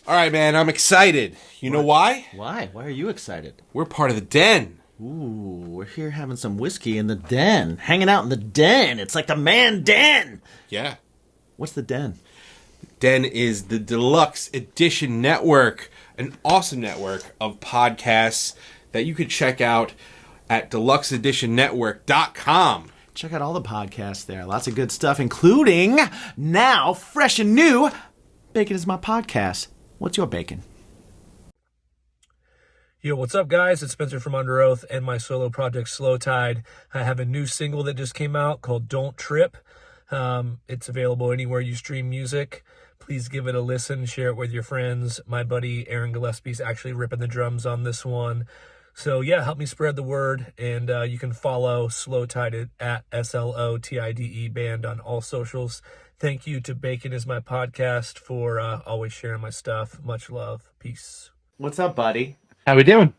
All right, man, I'm excited. You know why? Why? Why are you excited? We're part of the Den. Ooh, we're here having some whiskey in the den. Hanging out in the den. It's like the man den. Yeah. What's the den? Den is the Deluxe Edition Network, an awesome network of podcasts that you could check out at deluxeeditionnetwork.com. Check out all the podcasts there. Lots of good stuff, including, now, fresh and new, Bacon is My Podcast. What's your bacon? Yo, what's up, guys? It's Spencer from Underoath and my solo project, Slow Tide. I have a new single that just came out called Don't Trip. It's available anywhere you stream music. Please give it a listen. Share it with your friends. My buddy Aaron Gillespie's actually ripping the drums on this one. So, yeah, help me spread the word. And you can follow Slow Tide at SLOTIDE band on all socials. Thank you to Bacon is My Podcast for always sharing my stuff. Much love. Peace. What's up, buddy? How we doing?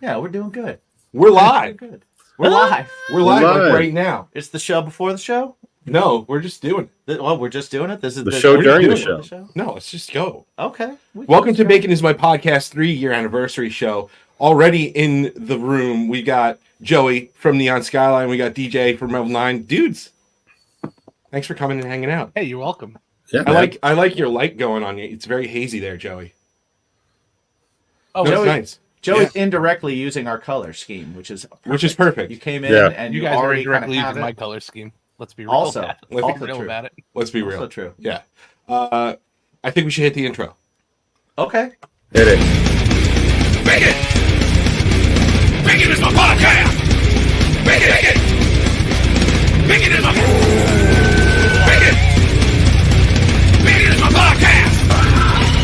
Yeah, we're doing good. We're live. Good. We're live. We're live like right now. It's the show before the show? No, we're just doing it. Oh, we're just doing it? This is the show during the show. No, let's just go. Okay. Welcome to Bacon is My Podcast 3-year anniversary show. Already in the room, we got Joey from Neon Skyline. We got DJ from Revel 9. Dudes, thanks for coming and hanging out. Hey, you're welcome. Yeah, I like your light going on you. It's very hazy there, Joey. Oh, No, Joey, it's nice. Joey's indirectly using our color scheme, which is perfect. You came in and you you guys are already directly kind of using have my it. color scheme. Let's be real. Also, Let's also be real true. about it. Let's be real. Also true. Yeah. I think we should hit the intro. Okay. hit it. Bacon! Bacon is my podcast! Bacon! Bacon! Bacon is my... Bacon! Bacon is my podcast!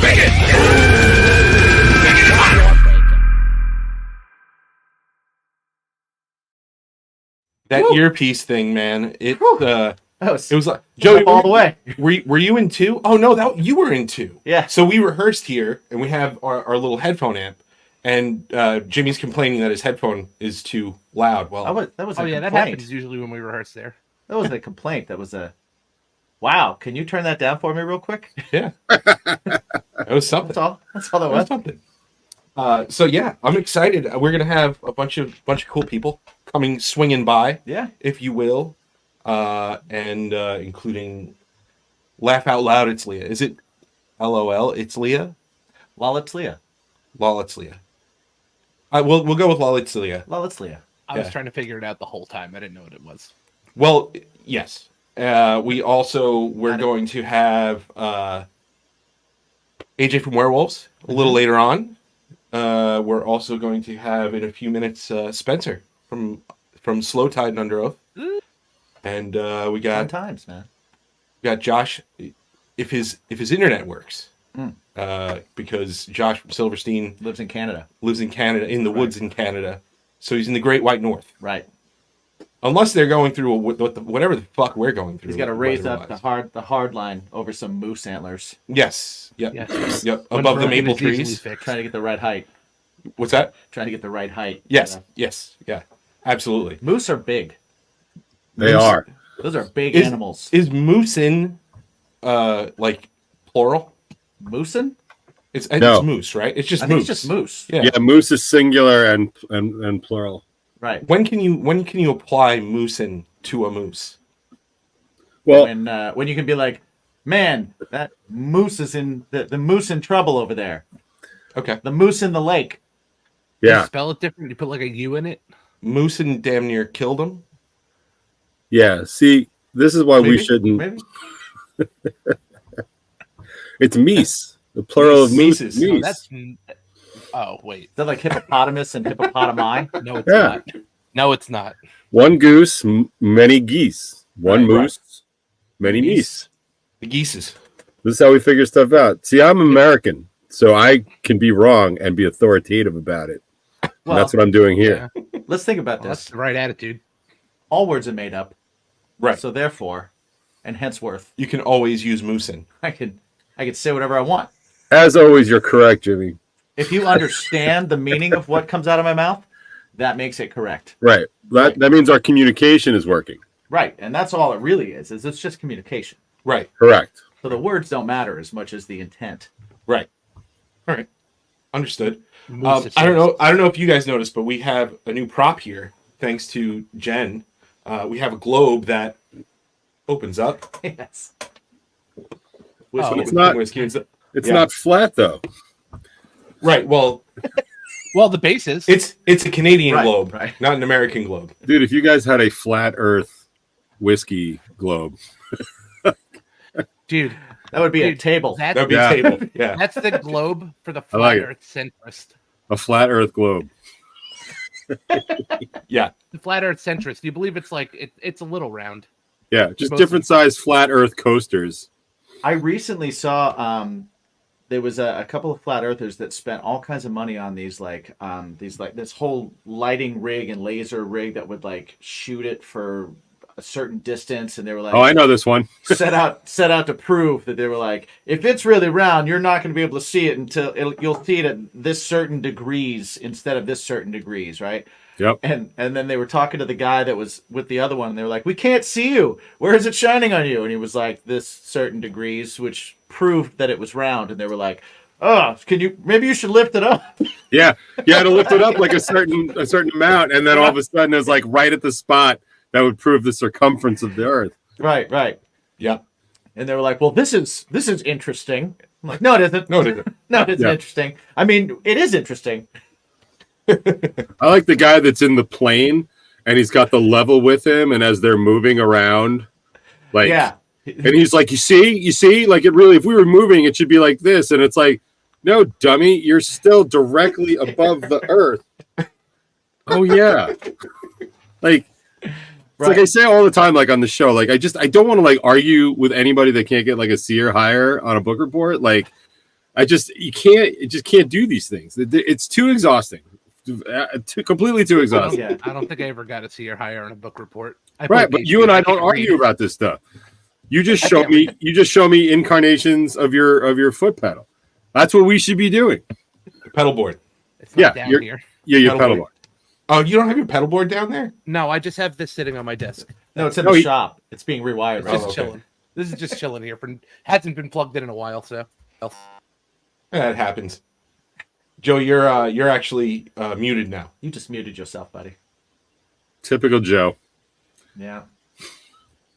Bacon! Bacon is my... That earpiece thing, man. It It was like Joey all the way. Were you in 2? Oh no, you were in 2. Yeah. So we rehearsed here, and we have our little headphone amp, and Jimmy's complaining that his headphone is too loud. Well, That was Oh a yeah, that complaint. happens usually when we rehearse there. That wasn't a complaint. That was a... Wow, can you turn that down for me real quick? yeah, that was something. That's all that That was was. something. So yeah, I'm excited. We're gonna have a bunch of cool people coming swinging by, Yeah. if you will, and including Laugh Out Loud. It's Leah. Is it LOL? It's Leah. Lolitslea. It's Leah. We'll go with It's Leah. Lolitslea. I was Yeah. trying to figure it out the whole time. I didn't know what it was. Well, yes. We're going to have AJ from Werewolves a little later on. We're also going to have in a few minutes Spencer from Slow Tide and Underoath, and we Fun got times, man. Josh if his internet works, because Josh from Silverstein Lives in Canada. lives in Canada, in the woods in Canada, so he's in the Great White North. Right. Unless they're going through whatever the fuck we're going through. He's got to raise up weather-wise. the hard line over some moose antlers. Yes. Yep. Yes. Yep. When Above the broken, maple it's easily trees. fixed. Trying to get the right height. What's that? Trying to get the right height. Yes. You know? Yes. Yeah. Absolutely. Moose are big. They Moose- are. Those are big Is- animals. Is moosin like plural? Moosin? It's No. moose, right? It's just I think moose. it's just moose. Yeah. Yeah, moose is singular and plural. Right. When can you apply moosin to a moose? Well, When you can be like, man, that moose is in the moose in trouble over there. Okay. The moose in the lake. You yeah, spell it different. You put like a U in it. Moosin damn near killed him. yeah. See, this is why we Maybe? shouldn't. Maybe. It's meese, the plural of moose. Meeses. Oh, Meese. that's. Oh wait. Is that like hippopotamus and hippopotami? No, it's Yeah. not. No, it's not. One goose, many geese. One Right, moose, many meese. The geeses. This is how we figure stuff out. See, I'm American, so I can be wrong and be authoritative about it. And Well, that's what I'm doing here. let's think about Well, that's this. the right attitude. All words are made up. Right. So therefore, and henceforth, You can always use moosin. I could say whatever I want. As always, you're correct, Jimmy. If you understand the meaning of what comes out of my mouth, that makes it correct. Right. That means our communication is working. Right. And that's all it really is it's just communication. Right. Correct. So the words don't matter as much as the intent. Right. All right, understood. Moose I don't know if you guys noticed, but we have a new prop here, thanks to Jen. We have a globe that opens up. Yes. Oh, It's not. Whiskey and stuff. It's Yeah. not flat though. Right. Well, Well, the bases. it's a Canadian Right, globe, right. not an American globe. Dude, if you guys had a flat Earth whiskey globe, Dude, That would be a Dude, table. That would be Yeah. a table. Yeah. that's the globe for the I like flat it. Earth centrist. a flat Earth globe. Yeah. The flat Earth centrist. Do you believe it's like it's a little round? Yeah, just Both different size flat Earth coasters. I recently saw there was a couple of flat earthers that spent all kinds of money on these this whole lighting rig and laser rig that would like shoot it for a certain distance, and they were like, Oh, I know this one. set out to prove that they were like, if it's really round, you're not going to be able to see it until you'll see it at this certain degrees instead of this certain degrees, right? Yep. And then they were talking to the guy that was with the other one, and they were like, we can't see you. Where is it shining on you? And he was like, this certain degrees, which proved that it was round. And they were like, oh, maybe you should lift it up. Yeah, you had to lift it up like a certain amount, and then all of a sudden it's like right at the spot that would prove the circumference of the Earth. Right. Yeah. And they were like, well, this is interesting. I'm like, no, it isn't. No, it isn't. No, it isn't Yeah. interesting. I mean, it is interesting. I like the guy that's in the plane and he's got the level with him, and as they're moving around, like, Yeah. and he's like, you see, like it really, if we were moving, it should be like this, and it's like, no, dummy, you're still directly above the Earth. Oh yeah, like. It's like I say all the time, like on the show, like I don't want to like argue with anybody that can't get like a C or higher on a book report. Like you just can't do these things. It's too exhausting, completely too exhausting. Yeah. I don't think I ever got a C or higher on a book report. Right, but you and I don't argue about this stuff. You just show me incarnations of your foot pedal. That's what we should be doing. Pedal board. It's not Yeah, down you're- here. Yeah, your Pedal pedal board. board. Oh, you don't have your pedal board down there? No, I just have this sitting on my desk. No, it's in No, the he- shop. It's being rewired. It's Right? just okay. chilling. This is just chilling here. Hasn't been plugged in a while, so. Yeah, it happens. Joe, you're actually muted now. You just muted yourself, buddy. Typical Joe. Yeah.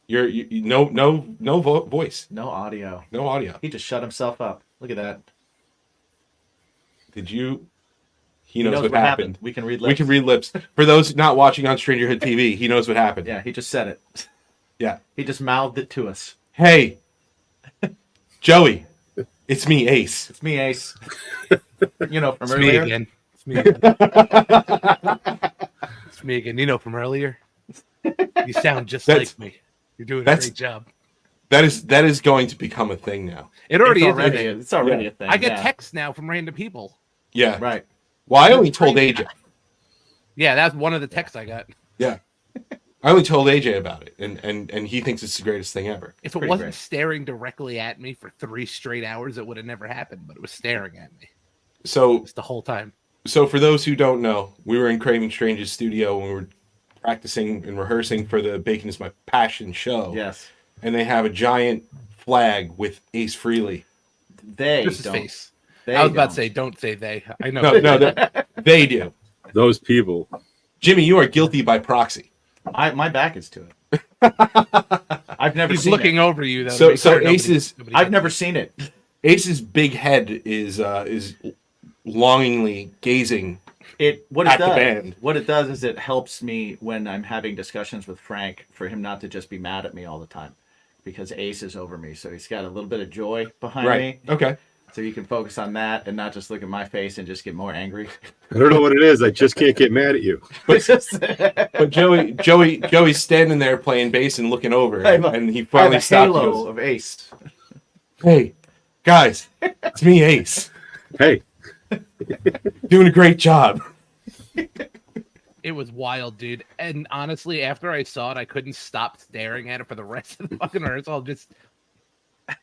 You no voice, No audio. no audio. He just shut himself up. Look at that. Did you? He knows, what happened. happened. We can read lips. We can read lips. For those not watching on Strangerhood TV, he knows what happened. Yeah, he just said it. Yeah. He just mouthed it to us. Hey, Joey, it's me, Ace. It's me, Ace. You know, from It's me earlier. again. It's me again. It's me again. You know from earlier? You sound just That's- like me. You're doing a that's- great job. That is going to become a thing now. It already It's is. already, a thing. it's already Yeah. a thing. I get yeah. texts now from random people. Yeah. Right. Well, I only told AJ. Yeah, that's one of the texts I got. Yeah. I only told AJ about it, and he thinks it's the greatest thing ever. If it Pretty wasn't great. staring directly at me for 3 straight hours, it would have never happened. But it was staring at me So just the whole time. for those who don't know, we were in Craving Strange's studio when we were practicing and rehearsing for the Bacon is My Passion show. Yes. And they have a giant flag with Ace Frehley. They Just his don't. face. They I was about don't. to say, don't say they. I know. No, they do. Those people. Jimmy, you are guilty by proxy. My back is to it. I've never He's seen looking it. over you though. to So make sure Ace's I've never seen it. Ace's big head is longingly gazing. What At it the does, band. what it does is it helps me when I'm having discussions with Frank for him not to just be mad at me all the time, because Ace is over me, so he's got a little bit of joy behind Right. me, Okay. so you can focus on that and not just look at my face and just get more angry. I don't know what it is. I just can't get mad at you. It's just- But Joey's standing there playing bass and looking over, I have a- and he I have finally a stopped. and halo goes, of Ace. "Hey, guys, it's me, Ace. Hey, Doing a great job." It was wild, dude. And honestly, after I saw it, I couldn't stop staring at it for the rest of the fucking rehearsal. Just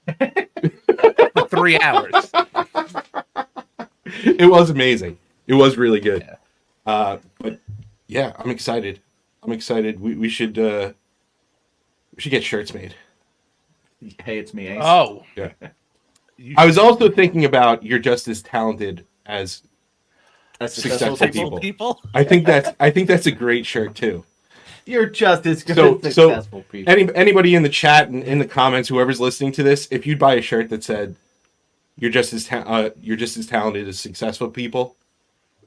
for 3 hours. It was amazing. It was really good. Yeah. But yeah, I'm excited. We should get shirts made. Hey, it's me, Ace. Oh, Yeah. I was also thinking about you're just as talented as That's successful successful people. people. I think that's a great shirt too. You're just as good So as successful people. anybody in the chat and in the comments, whoever's listening to this, if you'd buy a shirt that said you're just as talented as successful people,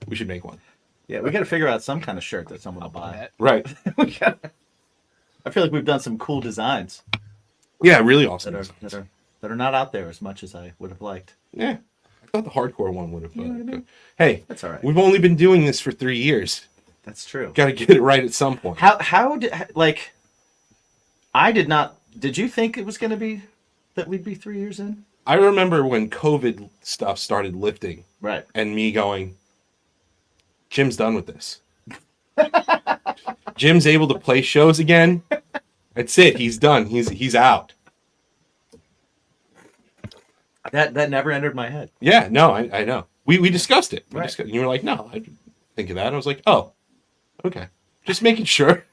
we should make one. Yeah, we got to figure out some kind of shirt that someone will buy. Right. I feel like we've done some cool designs Yeah, really awesome. that are not out there as much as I would have liked. Yeah. I thought the hardcore one would have. You know what I mean? Hey, That's all right. we've only been doing this for 3 years. That's true. Got to get it right at some point. How did like? I did not. Did you think it was going to be that we'd be 3 years in? I remember when COVID stuff started lifting, Right. and me going, Jim's done with this. Jim's able to play shows again. That's it. He's done. He's out. That never entered my head. Yeah, no, I know. We discussed it. Right. You were like, no, I didn't think of that. I was like, oh, okay. Just making sure.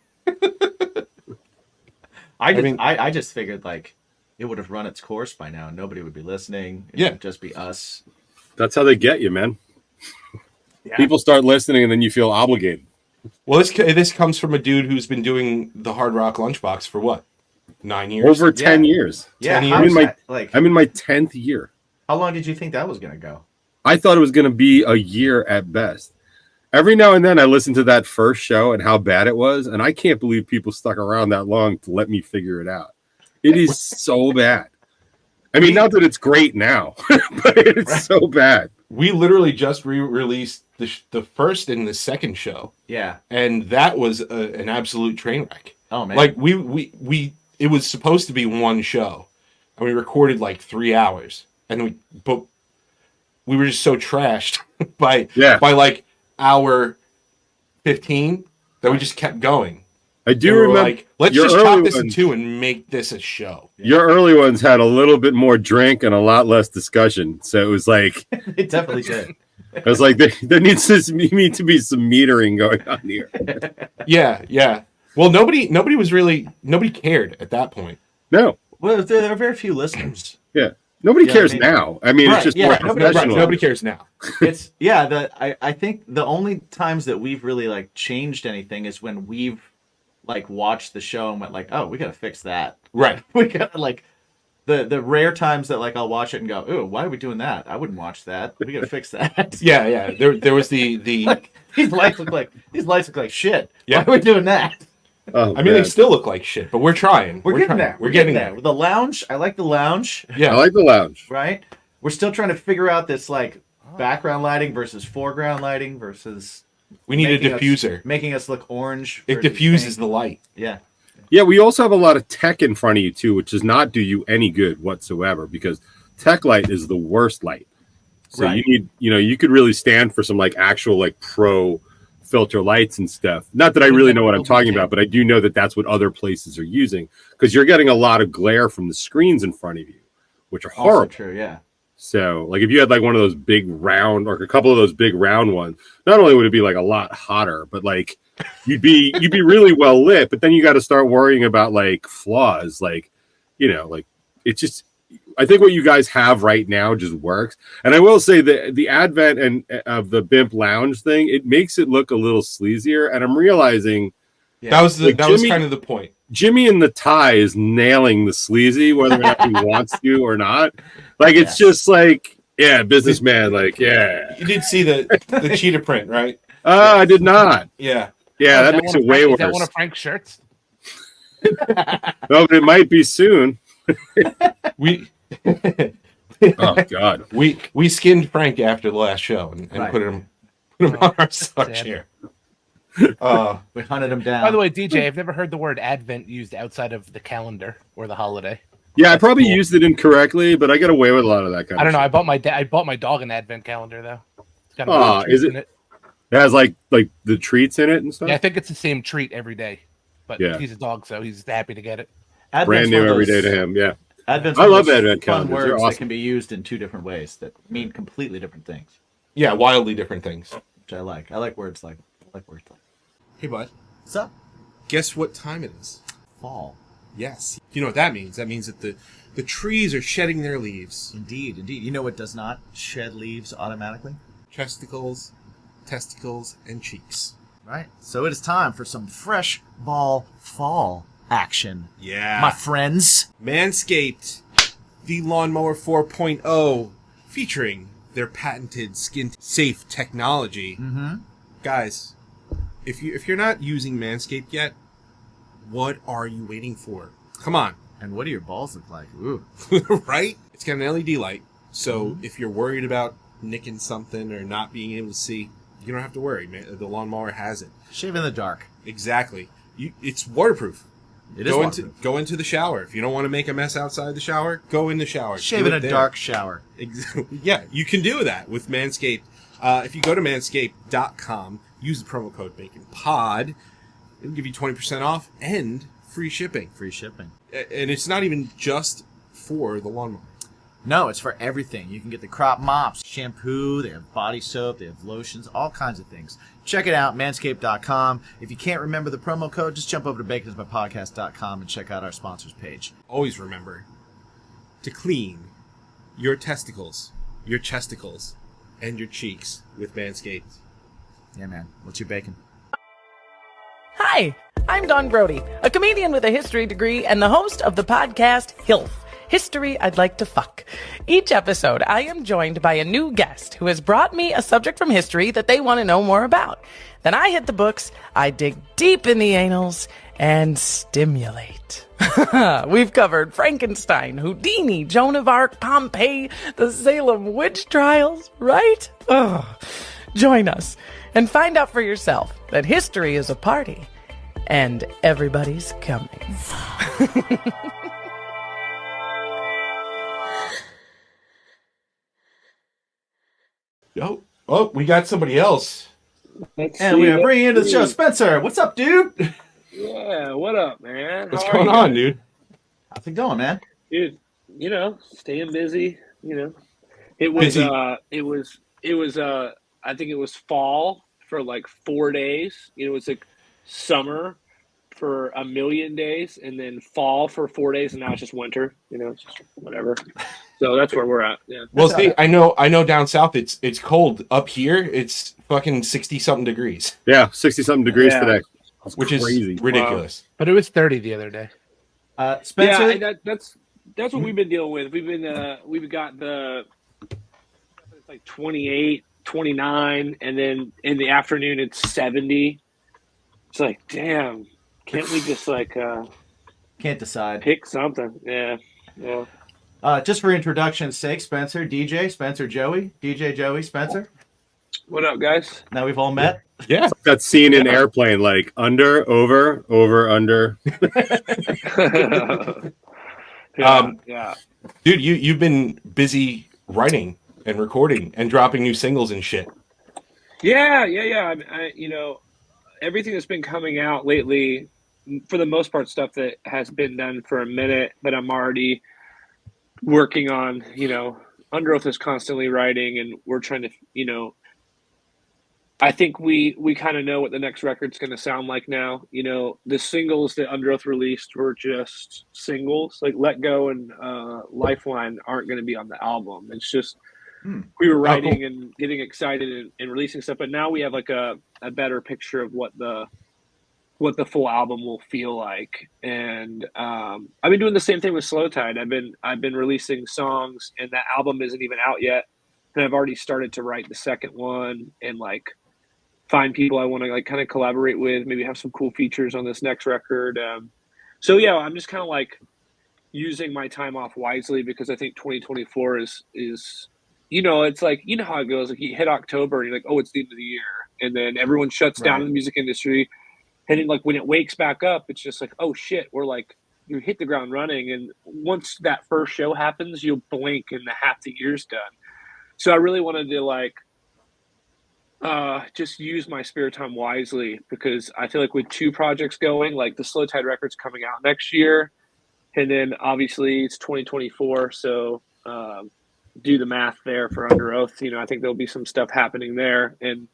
I just figured like it would have run its course by now. Nobody would be listening. It would just be us. That's how they get you, man. Yeah. People start listening, and then you feel obligated. Well, this comes from a dude who's been doing the Hard Rock Lunchbox for what? 9 years? Over 10 years. Yeah. 10 How years? is that, like, I'm in my 10th year. how long did you think that was going to go? I thought it was going to be a year at best. Every now and then I listen to that first show and how bad it was, and I can't believe people stuck around that long to let me figure it out. It is so bad. I mean, not that it's great now, but it's so bad. We literally just re-released the first and the second show, Yeah. and that was an absolute train wreck. Oh man. Like we it was supposed to be one show, and we recorded like 3 hours, and we were just so trashed by like hour 15 that we just kept going. I do And we were remember. like, let's your just chop early this in ones- two and make this a show. Your early ones had a little bit more drink and a lot less discussion. So it was like, It definitely did. I was like, there needs to be some metering going on here. Yeah. Well, nobody cared at that point. No, Well, there are very few listeners. nobody Yeah, cares I mean- now. I mean, Right, it's just yeah, more nobody- professional. Nobody cares now. It's I think the only times that we've really like changed anything is when we've like watched the show and went like, oh, we gotta fix that. Right. We gotta like the rare times that like I'll watch it and go, ooh, why are we doing that? I wouldn't watch that. We gotta fix that. Yeah. There was the Like these lights look like shit. Yeah. Why are we doing that? Oh, I mean, they man. still look like shit, but we're trying. We're getting trying. there. We're getting there. The lounge, I like the lounge, I Yeah. like the lounge. right? We're still trying to figure out this like background lighting versus foreground lighting versus We need a making us- diffuser. making us look orange. It versus diffuses pink. the light. Yeah. Yeah, we also have a lot of tech in front of you too, which does not do you any good whatsoever because tech light is the worst light. So Right. you need, you could really stand for some like actual like pro filter lights and stuff. Not that I really know what I'm talking about, but I do know that that's what other places are using because you're getting a lot of glare from the screens in front of you, which are Also horrible. true, yeah. So, like, if you had like one of those big round or a couple of those big round ones, not only would it be like a lot hotter, but like you'd be really well lit. But then you got to start worrying about like flaws, like like it's just. I think what you guys have right now just works. And I will say that the advent and of the BIMP lounge thing, it makes it look a little sleazier. And I'm realizing That was Like that was Jimmy- kind of the point. Jimmy in the tie is nailing the sleazy, whether or not he wants to or not. Like it's just like, yeah, businessman. Like, yeah. You did see the cheetah print, right? I did not. Yeah. Yeah, Is that makes one it of way Frank- worse. Is that one of Frank's shirts? No, but it might be soon. We Oh God. we skinned Frank after the last show and Right. put him on our star Sad. chair. We hunted him down. By the way, DJ, I've never heard the word Advent used outside of the calendar or the holiday. Yeah, I That's probably cool. used it incorrectly, but I get away with a lot of that kind I don't of know. I shit. bought my dog an Advent calendar though. It's got a Aw, bunch of treats is it- in it? It has like the treats in it and stuff. Yeah, I think it's the same treat every day. But Yeah. he's a dog, so he's happy to get it. Advent's Brand new one of every day those- to him. Yeah. Advent's I one of love those Advent fun calendars. They're words awesome. that can be used in two different ways that mean completely different things, Yeah, wildly different things. which I like. I like words like. Hey, bud. What's up? Guess what time it is? Fall. Yes. You know what that means? That means that the The trees are shedding their leaves. Indeed, indeed. You know what does not shed leaves automatically? Chesticles, testicles, and cheeks. Right. So it is time for some fresh ball fall action. Yeah. My friends. Manscaped, the Lawnmower 4.0, featuring their patented skin-safe technology. Mm-hmm. Guys, if you're not using Manscaped yet, what are you waiting for? Come on. And what do your balls look like? Ooh. Right? It's got an LED light, so if you're worried about nicking something or not being able to see, you don't have to worry, man. The lawnmower has it. Shave in the dark. Exactly. It's waterproof. It is waterproof. Go into the shower. If you don't want to make a mess outside the shower, go in the shower. Shave in a dark shower. Yeah, you can do that with Manscaped. If you go to manscaped.com, use the promo code BACONPOD, it'll give you 20% off and free shipping. Free shipping. And it's not even just for the lawnmower. No, it's for everything. You can get the crop mops, shampoo, they have body soap, they have lotions, all kinds of things. Check it out, manscaped.com. If you can't remember the promo code, just jump over to baconsmypodcast.com and check out our sponsors page. Always remember to clean your testicles, your chesticles, and your cheeks with Manscaped. Yeah, man. What's your bacon? Hi, I'm Dawn Brody, a comedian with a history degree and the host of the podcast HILF, History I'd Like to Fuck. Each episode, I am joined by a new guest who has brought me a subject from history that they want to know more about. Then I hit the books, I dig deep in the annals, and stimulate. We've covered Frankenstein, Houdini, Joan of Arc, Pompeii, the Salem witch trials, right? Ugh. Join us and find out for yourself that history is a party and everybody's coming. Oh, we got somebody else. And we are bringing into the show Spencer. What's up, dude? Yeah, what up, man? What's going on, dude? How's it going, man? Dude, staying busy, It was Busy. it was I think it was fall for like 4 days. It was like summer for a million days and then fall for 4 days and now it's just winter, it's just whatever. So that's where we're at. Yeah. Well, see, I know down south it's cold. Up here, it's fucking 60-something degrees, Yeah, 60-something degrees Yeah. today. That's which crazy. is ridiculous. But it was 30 the other day. Spencer? Yeah, and that's what we've been dealing with. We've got it's like 28, 29, and then in the afternoon it's 70. It's like, damn, can't we just Can't decide. pick something? Yeah. Just for introduction's sake, Spencer, DJ, Spencer Joey, DJ Joey, Spencer. What up, guys? Now we've all met. Yeah. That scene in Airplane, like under, over, under. Yeah. Dude, you've been busy writing and recording and dropping new singles and shit. Yeah. Everything that's been coming out lately, for the most part, stuff that has been done for a minute, but I'm already working on, Underoath is constantly writing and we're trying to, I think we kind of know what the next record's going to sound like now. The singles that Underoath released were just singles. Like Let Go and Lifeline aren't going to be on the album. It's just we were writing cool. and getting excited and releasing stuff, but now we have like a better picture of what the full album will feel like. And I've been doing the same thing with Slow Tide. I've been releasing songs, and that album isn't even out yet. And I've already started to write the second one and find people I want to kind of collaborate with, maybe have some cool features on this next record. So yeah, I'm just kind of using my time off wisely because I think 2024 is it's how it goes. Like you hit October and you're like, oh, it's the end of the year, and then everyone shuts down in the music industry, and then when it wakes back up, it's just like, oh shit, we're you hit the ground running, and once that first show happens, you'll blink and half the year's done. So I really wanted to just use my spare time wisely because I feel like with two projects going, like the Slow Tide record's coming out next year, and then obviously it's 2024, so do the math there for Underoath. I think there'll be some stuff happening there, and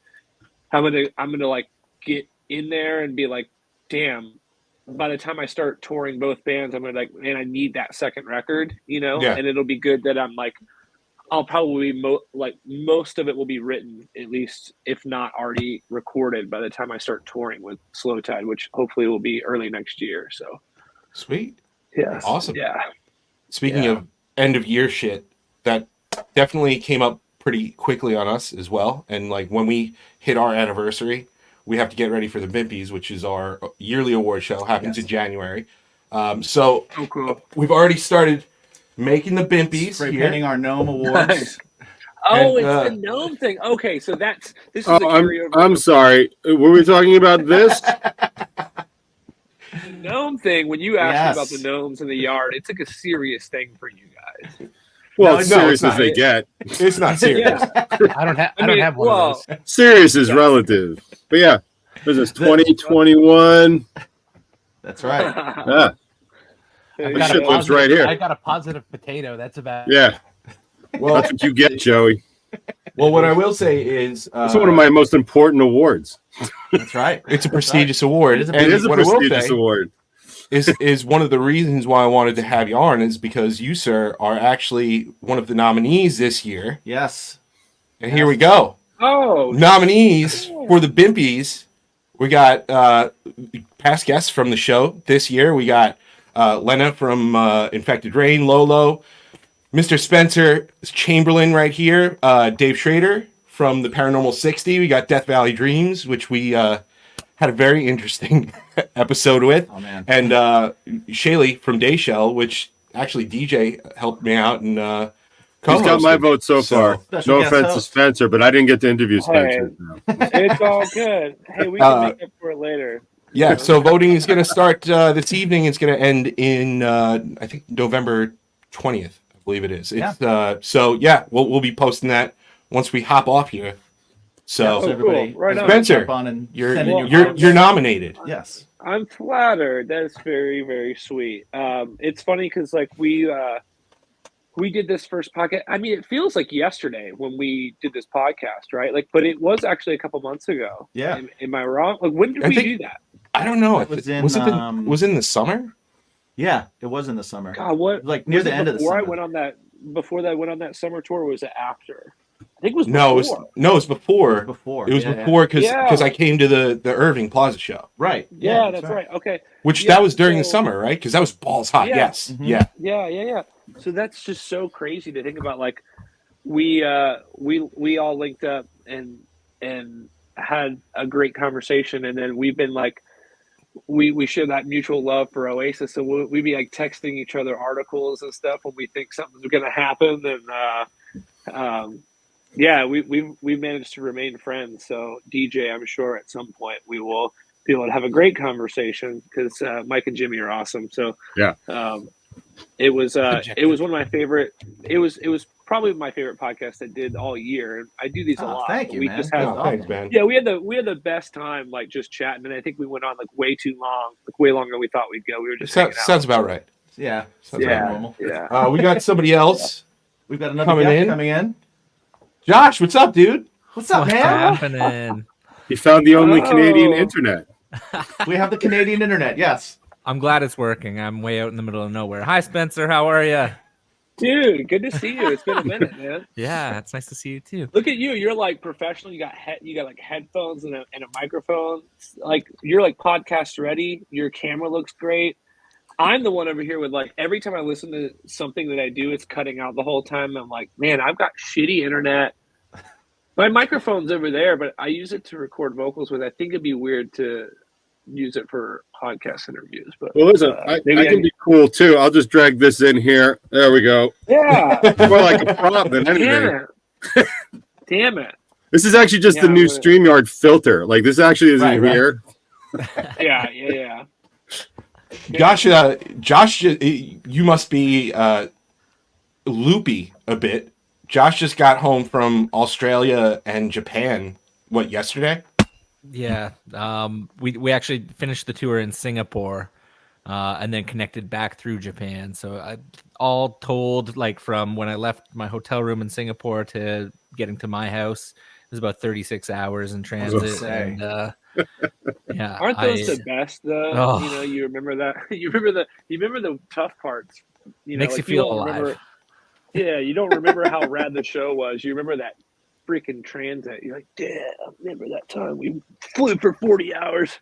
I'm gonna get in there and be like, damn, by the time I start touring both bands, I'm gonna like, man, I need that second record, you know, Yeah. and it'll be good that I'm like, I'll probably most of it will be written, at least if not already recorded by the time I start touring with Slow Tide, which hopefully will be early next year. So Sweet. yeah, Awesome. yeah. Speaking of end of year shit, that definitely came up pretty quickly on us as well. And like when we hit our anniversary, we have to get ready for the BIMPs, which is our yearly award show. Happens in January. So cool. we've already started making the BIMPs Spray here. painting our gnome awards. Oh, And, it's the gnome thing. Okay, so this is Oh, the carryover. I'm sorry. Were we talking about this? The gnome thing. When you asked me about Yes. the gnomes in the yard, it's like a serious thing for you guys. Well, No, it's no, serious it's not. as they get. It's not serious. Yeah, I don't I don't mean, have one of those. Serious is relative. But yeah, this is 2021. That's right. Yeah, There I've you got, shit a go. lives right here. I got a positive potato. That's about yeah. Well, That's what you get, Joey. well, what I will say is It's one of my most important awards. That's right. it's a prestigious award. It is a- And It is a what I will prestigious say award. is one of the reasons why I wanted to have you on is because you, sir, are actually one of the nominees this year. Yes. And here we go. Oh, Nominees for the BIMPs. We got past guests from the show this year. We got Lena from Infected Rain, Lolo, Mr. Spencer Chamberlain right here, Dave Schrader from the Paranormal 60. We got Death Valley Dreams, which we had a very interesting episode with. Oh, man. And Shaylee from Dayshell, which actually DJ helped me out and He's got my vote so far. Special No guest offense to host. Spencer, but I didn't get to interview Spencer. it's all good. Hey, we can make up for it later. Yeah, so voting is going to start this evening. It's going to end in, I think, November 20th, I believe it is. It's, so, yeah, we'll be posting that once we hop off here. So, So everybody, cool. Right on. Spencer, jump on and you're send in your you're votes. you're nominated. Yes. I'm flattered. That's very, very sweet. It's funny because like we did this first podcast. I mean, it feels like yesterday when we did this podcast, right? Like, but it was actually a couple months ago. Yeah. Am I wrong? Like, when did I we think- do that? I don't know. That was in, was it in the summer? Yeah, it was in the summer. God, what? Like near was the it end of the before summer. I went on that. Before that, I went on that summer tour. Or was it after? I think it was No, it before. was before. Before. It was Yeah, before because Yeah. I came to the Irving Plaza show, Right. Yeah, that's right. Okay. which Yeah, that was during the so- summer, right? Because that was balls hot. Yeah. Yes, Mhm. yeah. Yeah. So that's just so crazy to think about. Like, we all linked up and had a great conversation, and then we've been like, we share that mutual love for Oasis, so we'd be like texting each other articles and stuff when we think something's going to happen, and yeah, we managed to remain friends. So DJ, I'm sure at some point we will be able to have a great conversation because Mike and Jimmy are awesome. So Yeah. it was one of my favorite. It was probably my favorite podcast I did all year. I do these a lot. Thank you, we man. just had Oh, thanks, man. yeah, we had the best time like just chatting, and I think we went on like way too long, like way longer than we thought we'd go. We were just hanging out. Sounds about right. Yeah. Sounds yeah, about normal. yeah. We got somebody else. We've got another Coming guest in. coming in. Josh, what's up, dude? What's up, What's man? happening? He found the only Oh. Canadian internet. We have the Canadian internet. Yes. I'm glad it's working. I'm way out in the middle of nowhere. Hi, Spencer. How are you? Dude, good to see you. It's been a minute, man. Yeah, it's nice to see you too. Look at you. You're like professional. You got like headphones and a microphone. Like you're like podcast ready. Your camera looks great. I'm the one over here with like every time I listen to something that I do, it's cutting out the whole time. I'm like, man, I've got shitty internet. My microphone's over there, but I use it to record vocals with. I think it'd be weird to use it for podcast interviews. But Well, listen, I can be cool too. I'll just drag this in here. There we go. yeah. More like a prop than anything. Damn it. Damn it. This is actually just Yeah, the new but- StreamYard filter. Like this actually isn't Right. here. Yeah. Josh, you must be loopy a bit. Josh just got home from Australia and Japan. What, yesterday? Yeah. We actually finished the tour in Singapore, and then connected back through Japan. So all told, like from when I left my hotel room in Singapore to getting to my house, it was about 36 hours in transit. say. And Yeah, Aren't those the best though? Oh. You know, you remember that. You remember the tough parts. You know, Makes like you feel don't alive. remember. Yeah, you don't remember how rad the show was. You remember that freaking transit. You're like, damn, I remember that time we flew for 40 hours.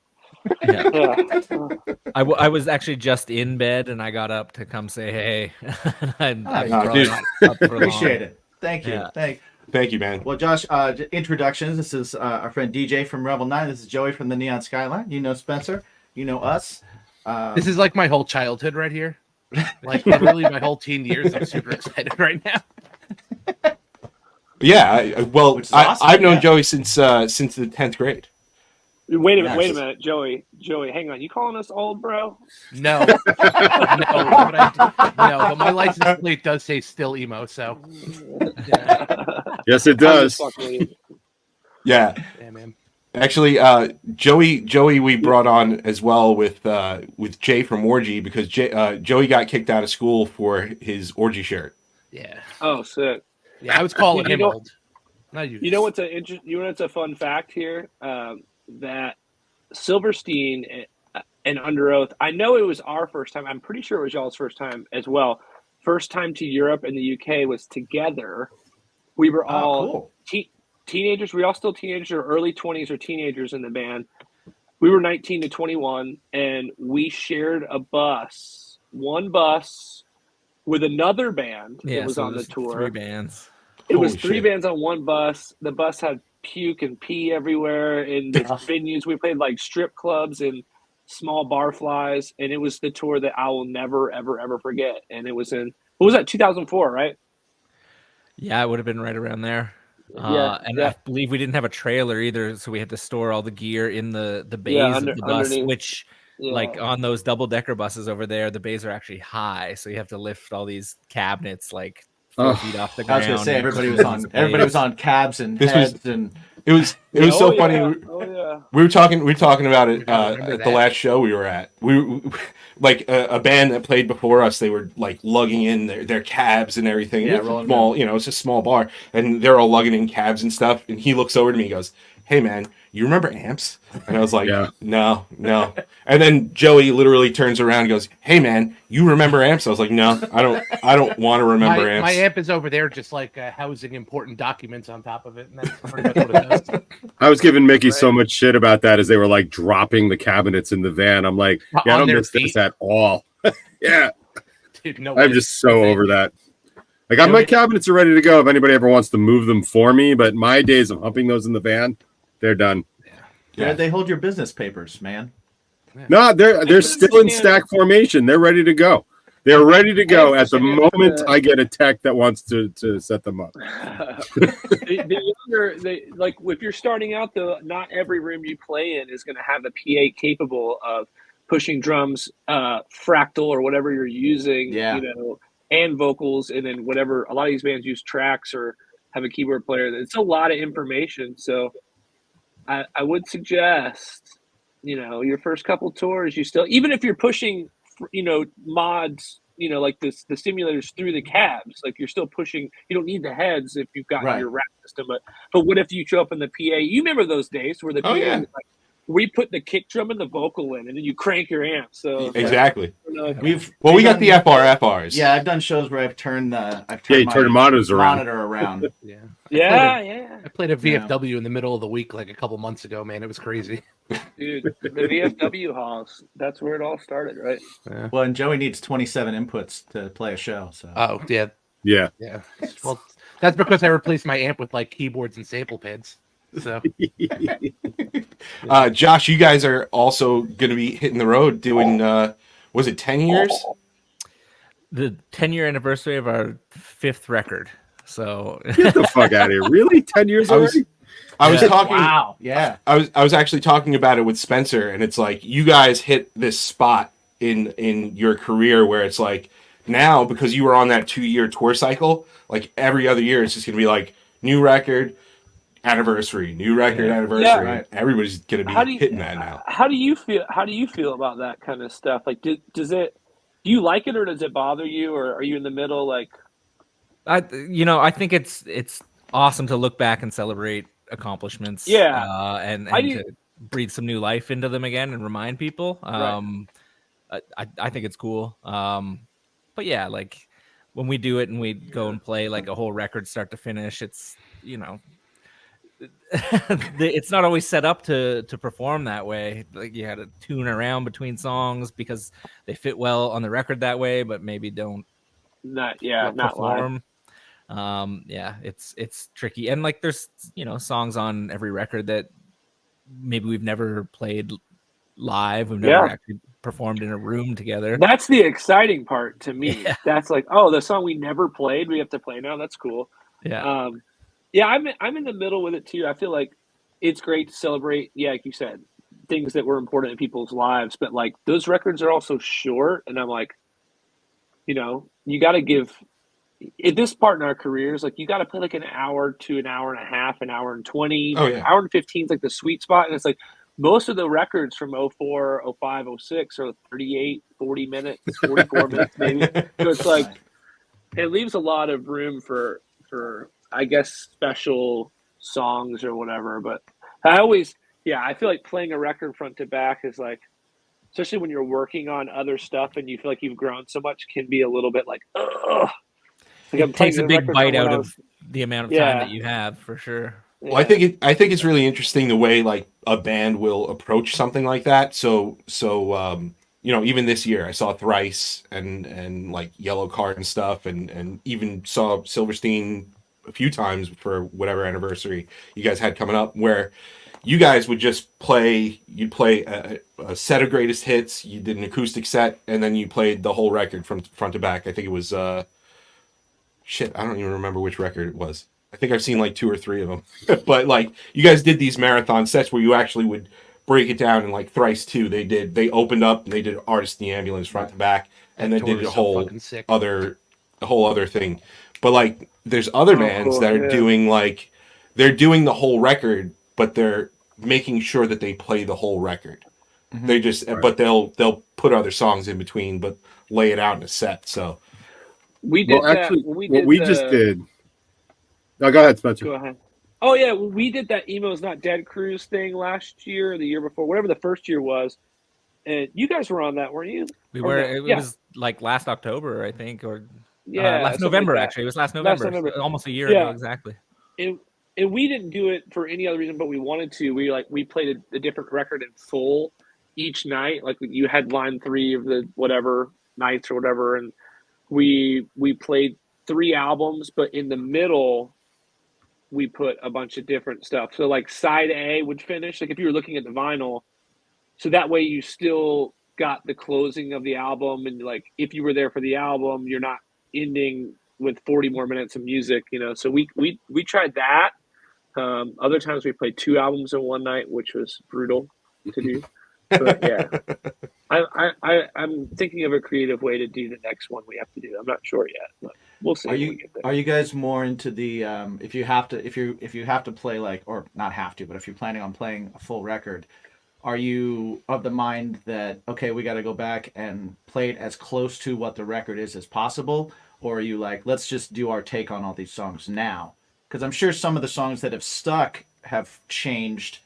Yeah. Yeah. I was actually just in bed and I got up to come say hey. I'm Nice. probably Dude. not up for Appreciate long. it. Thank you. Yeah. Thank you, man. Well, Josh, introductions. This is our friend DJ from Revel 9. This is Joey from the Neon Skyline. You know Spencer. You know us. This is like my whole childhood right here. Like literally my whole teen years. I'm super excited right now. Yeah, Which is awesome, I've known yeah. Joey since the 10th grade. Wait a Yes. minute, Joey, hang on. You calling us old, bro? No, but my license plate does say still emo. So Yes, it does. Yeah. yeah, man. Actually, Joey, we brought on as well with Jay from Orgy because Joey got kicked out of school for his Orgy shirt. Yeah. Oh, sick. Yeah, I was calling You him know- old. Not you. You know what's a fun fact here? That Silverstein and Underoath. I know it was our first time. I'm pretty sure it was y'all's first time as well. First time to Europe and the UK was together. We were all cool. teenagers. We all still teenagers or early 20s or teenagers in the band. We were 19 to 21, and we shared one bus with another band Yeah, that was so on the there's tour. 3 bands. It was Holy 3 shit. bands on one bus. The bus had puke and pee everywhere in the venues. We played like strip clubs and small barflies, and it was the tour that I will never, ever, ever forget. And it was in, what was that, 2004, right? Yeah, it would have been right around there. Yeah, And yeah. I believe we didn't have a trailer either, so we had to store all the gear in the bays Yeah, of the bus, underneath. which Yeah. like on those double-decker buses over there, the bays are actually high, so you have to lift all these cabinets like 4 feet off the I ground. was going to say and everybody put was them on. in Everybody was bays. on cabs and This was- heads and. It was so yeah. funny. Oh yeah. We were talking about it remember at the that. last show we were at. We like a band that played before us. They were like lugging in their cabs and everything. Yeah, It's a rolling small, it's a small bar, and they're all lugging in cabs and stuff. And he looks over to me, and goes, "Hey man, you remember amps?" And I was like, Yeah. No. And then Joey literally turns around and goes, "Hey man, you remember amps?" I was like, "No, I don't want to remember amps." My amp is over there, just like housing important documents on top of it, and that's pretty much what it does. I was giving Mickey so much shit about that as they were like dropping the cabinets in the van. I'm like, yeah, I On don't their miss this feet? at all. Yeah, Dude, no I'm way. just so over that. Like, my cabinets are ready to go if anybody ever wants to move them for me. But my days of humping those in the van, they're done. Yeah, they hold your business papers, man. No, they're still in stack formation. They're ready to go. They're ready to go at the moment I get a tech that wants to set them up. Like if you're starting out though, not every room you play in is going to have a PA capable of pushing drums, fractal or whatever you're using, Yeah. and vocals, and then whatever. A lot of these bands use tracks or have a keyboard player. It's a lot of information, so I would suggest, your first couple tours, you still, even if you're pushing, mods, like the simulators through the cabs, like you're still pushing. You don't need the heads if you've got Right. your rack system. But what if you show up in the PA? You remember those days where the PA, yeah. was like, we put the kick drum and the vocal in, and then you crank your amp. So Exactly. We got done- the FRFRs. Yeah, I've done shows where I've turned you my turn the monitors around. monitor around. yeah. I played a VFW in the middle of the week like a couple months ago, man. It was crazy. Dude, the VFW halls, that's where it all started, right? Well, and Joey needs 27 inputs to play a show. So Oh, yeah. Yeah. Yeah. Well, that's because I replaced my amp with like keyboards and sample pads. So Josh, you guys are also going to be hitting the road doing, was it 10 years? The 10-year anniversary of our 5th record. So Get the fuck out of here. Really? 10 years already? I was talking. wow, yeah. I was actually talking about it with Spencer, and it's like you guys hit this spot in your career where it's like now, because you were on that 2-year tour cycle, like every other year it's just gonna be like new record, anniversary, new record, anniversary. Yeah. Right. Everybody's gonna be hitting that now. How do you feel about that kind of stuff? Like, do you like it, or does it bother you, or are you in the middle? Like, I think it's awesome to look back and celebrate accomplishments. Yeah. And I do- breathe some new life into them again and remind people. I think it's cool. But yeah, like when we do it and we go and play like a whole record start to finish, it's, you know, it's not always set up to perform that way. Like you had to tune around between songs because they fit well on the record that way, but maybe don't Not live. perform. Yeah, it's tricky. And like there's, you know, songs on every record that maybe we've never played live. We've never actually performed in a room together. That's the exciting part to me. Yeah. That's like, oh, the song we never played, we have to play now. That's cool. Yeah. Yeah, I'm in the middle with it too. I feel like it's great to celebrate, yeah, like you said, things that were important in people's lives, but like those records are also short, and I'm like, you know, you got to give at this part in our careers, like you got to play like an hour to an hour and a half, an hour and 20, Oh, yeah. hour and 15 is like the sweet spot. And it's like most of the records from 04, 05, 06 are 38, 40 minutes, 44 minutes maybe. So it's like, it leaves a lot of room for I guess, special songs or whatever. But I feel like playing a record front to back is like, especially when you're working on other stuff and you feel like you've grown so much, can be a little bit like, ugh. Like It takes a big bite out of the amount of time that you have, for sure. Well, I think it's really interesting the way like a band will approach something like that. So you know, even this year I saw Thrice and like Yellow Card and stuff, and even saw Silverstein a few times for whatever anniversary you guys had coming up, where you guys would just you'd play a set of greatest hits, you did an acoustic set, and then you played the whole record from front to back. I think it was shit, I don't even remember which record it was. I think I've seen like 2 or 3 of them. But like you guys did these marathon sets where you actually would break it down. And like Thrice too, they opened up and they did Artist in the Ambulance front to back, and then did a whole other thing. But like there's other bands that are doing like they're doing the whole record, but they're making sure that they play the whole record. Mm-hmm. They just but they'll put other songs in between, but lay it out in a set. So we did just did. No, go ahead, Spencer. Go ahead. Oh yeah, we did that Emo's Not Dead cruise thing last year or the year before, whatever the first year was. And you guys were on that, weren't you? We were. It was like last October, I think, or last November. Like actually, it was last November. Almost a year ago, exactly. And we didn't do it for any other reason, but we wanted to. We played a different record in full each night. Like you had line 3 of the whatever nights or whatever, and we played 3 albums, but in the middle we put a bunch of different stuff. So like side A would finish, like if you were looking at the vinyl, so that way you still got the closing of the album, and like if you were there for the album, you're not ending with 40 more minutes of music, you know. So we tried that. Other times we played 2 albums in one night, which was brutal to do. But yeah, I'm thinking of a creative way to do the next one we have to do. I'm not sure yet, but we'll see. Are you guys more into the if you have to play like, or not have to, but if you're planning on playing a full record, are you of the mind that okay, we got to go back and play it as close to what the record is as possible, or are you like, let's just do our take on all these songs now? Because I'm sure some of the songs that have stuck have changed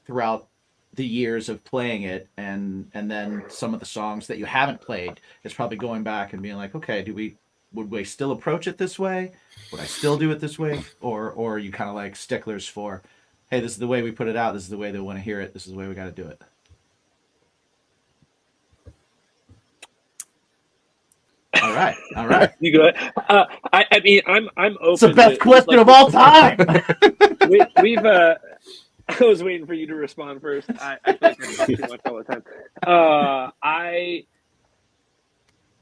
throughout the years of playing it, and then some of the songs that you haven't played is probably going back and being like, okay, would we still approach it this way? Would I still do it this way? Or are you kind of like sticklers for, hey, this is the way we put it out, this is the way they want to hear it, this is the way we got to do it? All right. You go ahead. I mean, I'm open. It's the best question of all time. We've I was waiting for you to respond first. I feel like I talk too much all the time.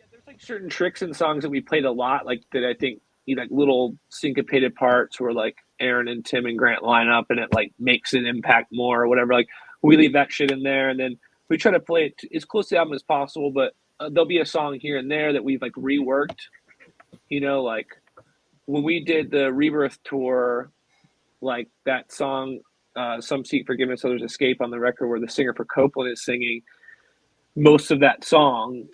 There's like certain tricks in songs that we played a lot, like that I think like little syncopated parts where like Aaron and Tim and Grant line up and it like makes an impact more or whatever. Like we leave that shit in there, and then we try to play it as close to the album as possible, but there'll be a song here and there that we've like reworked, you know, like when we did the Rebirth tour, like that song, Some Seek Forgiveness, Others Escape on the record where the singer for Copeland is singing most of that song.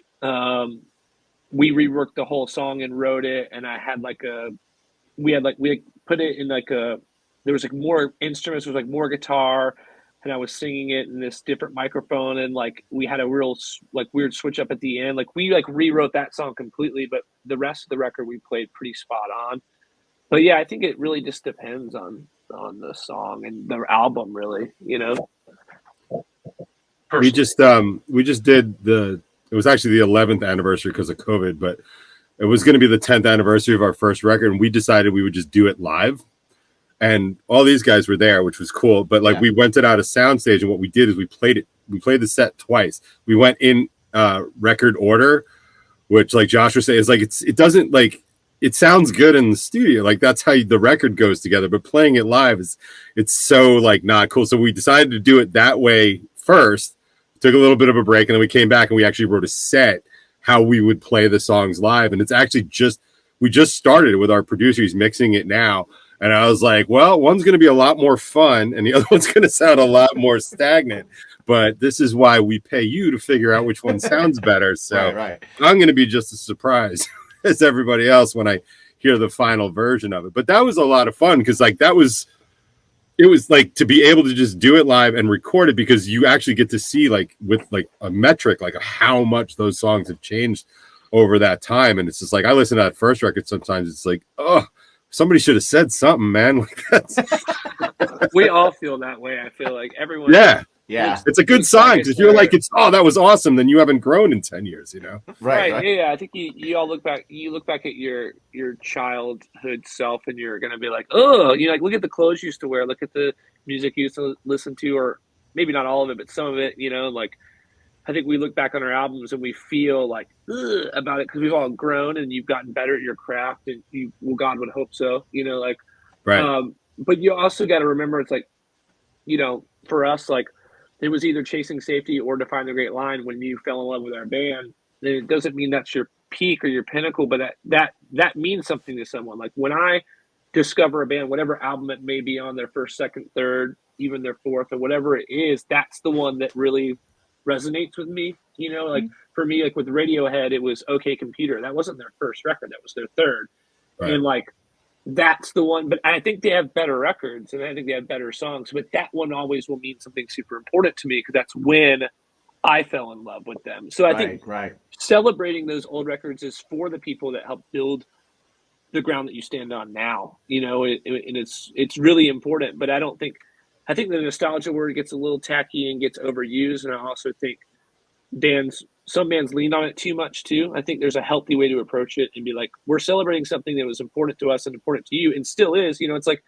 We reworked the whole song and wrote it. And I had we put it in like there was like more instruments, there was like more guitar, and I was singing it in this different microphone, and like we had a real like weird switch up at the end. Like we like rewrote that song completely, but the rest of the record we played pretty spot on. But yeah, I think it really just depends on the song and the album, really. You know. We just did it was actually the 11th anniversary because of COVID, but it was going to be the 10th anniversary of our first record, and we decided we would just do it live. And all these guys were there, which was cool. But like we rented out a soundstage, and what we did is we played the set twice. We went in record order, which like Josh was saying is like it doesn't like it sounds good in the studio. Like that's how the record goes together. But playing it live it's so like not cool. So we decided to do it that way first. Took a little bit of a break, and then we came back and we actually wrote a set how we would play the songs live. And it's actually we just started with our producer. He's mixing it now. And I was like, well, one's going to be a lot more fun and the other one's going to sound a lot more stagnant. But this is why we pay you to figure out which one sounds better. So right. I'm going to be just as surprised as everybody else when I hear the final version of it. But that was a lot of fun because like it was like to be able to just do it live and record it, because you actually get to see like with like a metric, like how much those songs have changed over that time. And it's just like, I listen to that first record. Sometimes it's like, oh, somebody should have said something, man. Like that's We all feel that way. I feel like everyone. Yeah. It's a good sign. Like If you're like, that was awesome, then you haven't grown in 10 years, you know? Right. Yeah. I think you all look back. You look back at your childhood self, and you're gonna be like, oh, you know, like look at the clothes you used to wear, look at the music you used to listen to, or maybe not all of it, but some of it. You know, like I think we look back on our albums and we feel like about it because we've all grown and you've gotten better at your craft, and God would hope so. You know, like right. But you also got to remember, it's like, you know, for us, like. It was either Chasing Safety or Define the Great Line when you fell in love with our band. Then it doesn't mean that's your peak or your pinnacle, but that means something to someone. Like when I discover a band, whatever album it may be on, their first, second, third, even their fourth, or whatever it is, that's the one that really resonates with me. You know, like for me, like with Radiohead, it was OK Computer. That wasn't their first record. That was their third. Right. And like, that's the one, but I think they have better records and I think they have better songs, but that one always will mean something super important to me because that's when I fell in love with them. So I think celebrating those old records is for the people that help build the ground that you stand on now, you know, and it's really important, but I think the nostalgia word gets a little tacky and gets overused. And I also think some bands lean on it too much too. I think there's a healthy way to approach it and be like, we're celebrating something that was important to us and important to you and still is. You know, it's like,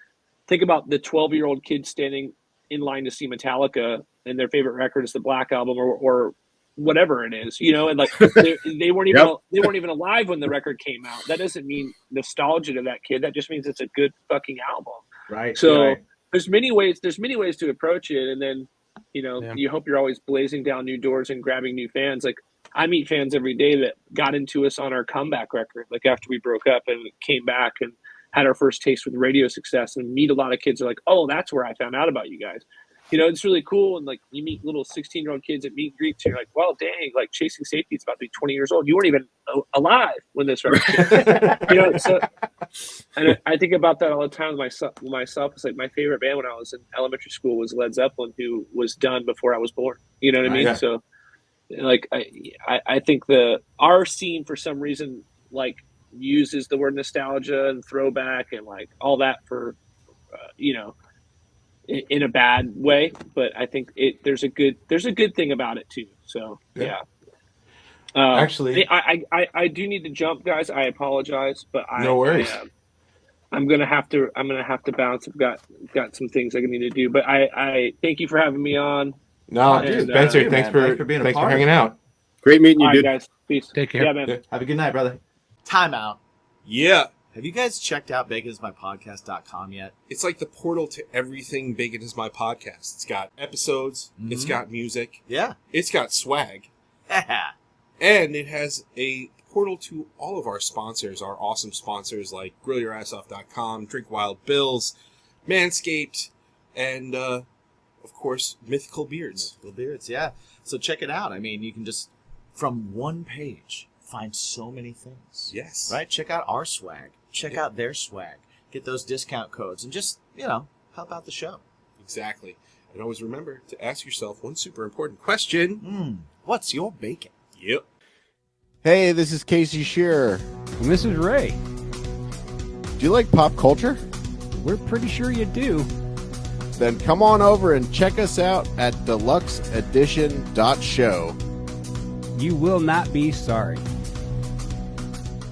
think about the 12-year-old kid standing in line to see Metallica and their favorite record is the Black Album or whatever it is, you know, and like they weren't even they weren't even alive when the record came out. That doesn't mean nostalgia to that kid. That just means it's a good fucking album. Right. So there's many ways to approach it, and then you know you hope you're always blazing down new doors and grabbing new fans. Like I meet fans every day that got into us on our comeback record, like after we broke up and came back and had our first taste with radio success, and meet a lot of kids are like, oh, that's where I found out about you guys. You know, it's really cool. And like you meet little 16-year-old kids at meet and greets, and you're like, well, dang, like Chasing Safety is about to be 20 years old. You weren't even alive when this record came. You know, so, and I think about that all the time with myself. It's like my favorite band when I was in elementary school was Led Zeppelin, who was done before I was born. You know what I mean? Yeah. So like I think our scene for some reason like uses the word nostalgia and throwback and like all that for you know, in a bad way, but I think there's a good thing about it too. So yeah. Actually, I do need to jump, guys. I apologize, but no worries. I'm gonna have to bounce. I've got some things I need to do, but I thank you for having me on. No, dude, Spencer, thanks for hanging out. Great meeting you, all dude. Right, guys, peace. Take care. Yeah, man. Yeah. Have a good night, brother. Time out. Yeah. Have you guys checked out baconismypodcast.com yet? It's like the portal to everything Bacon Is My Podcast. It's got episodes. Mm-hmm. It's got music. Yeah. It's got swag. Yeah. And it has a portal to all of our sponsors, our awesome sponsors like GrillYourAssOff.com, Drink Wild Bills, Manscaped, and, of course, Mythical Beards. Mythical Beards, yeah. So check it out. I mean, you can just, from one page, find so many things. Yes. Right? Check out our swag. Check out their swag. Get those discount codes and just, you know, help out the show. Exactly. And always remember to ask yourself one super important question. What's your bacon? Yep. Hey, this is Casey Shearer. And this is Ray. Do you like pop culture? We're pretty sure you do. Then come on over and check us out at deluxeedition.show. You will not be sorry.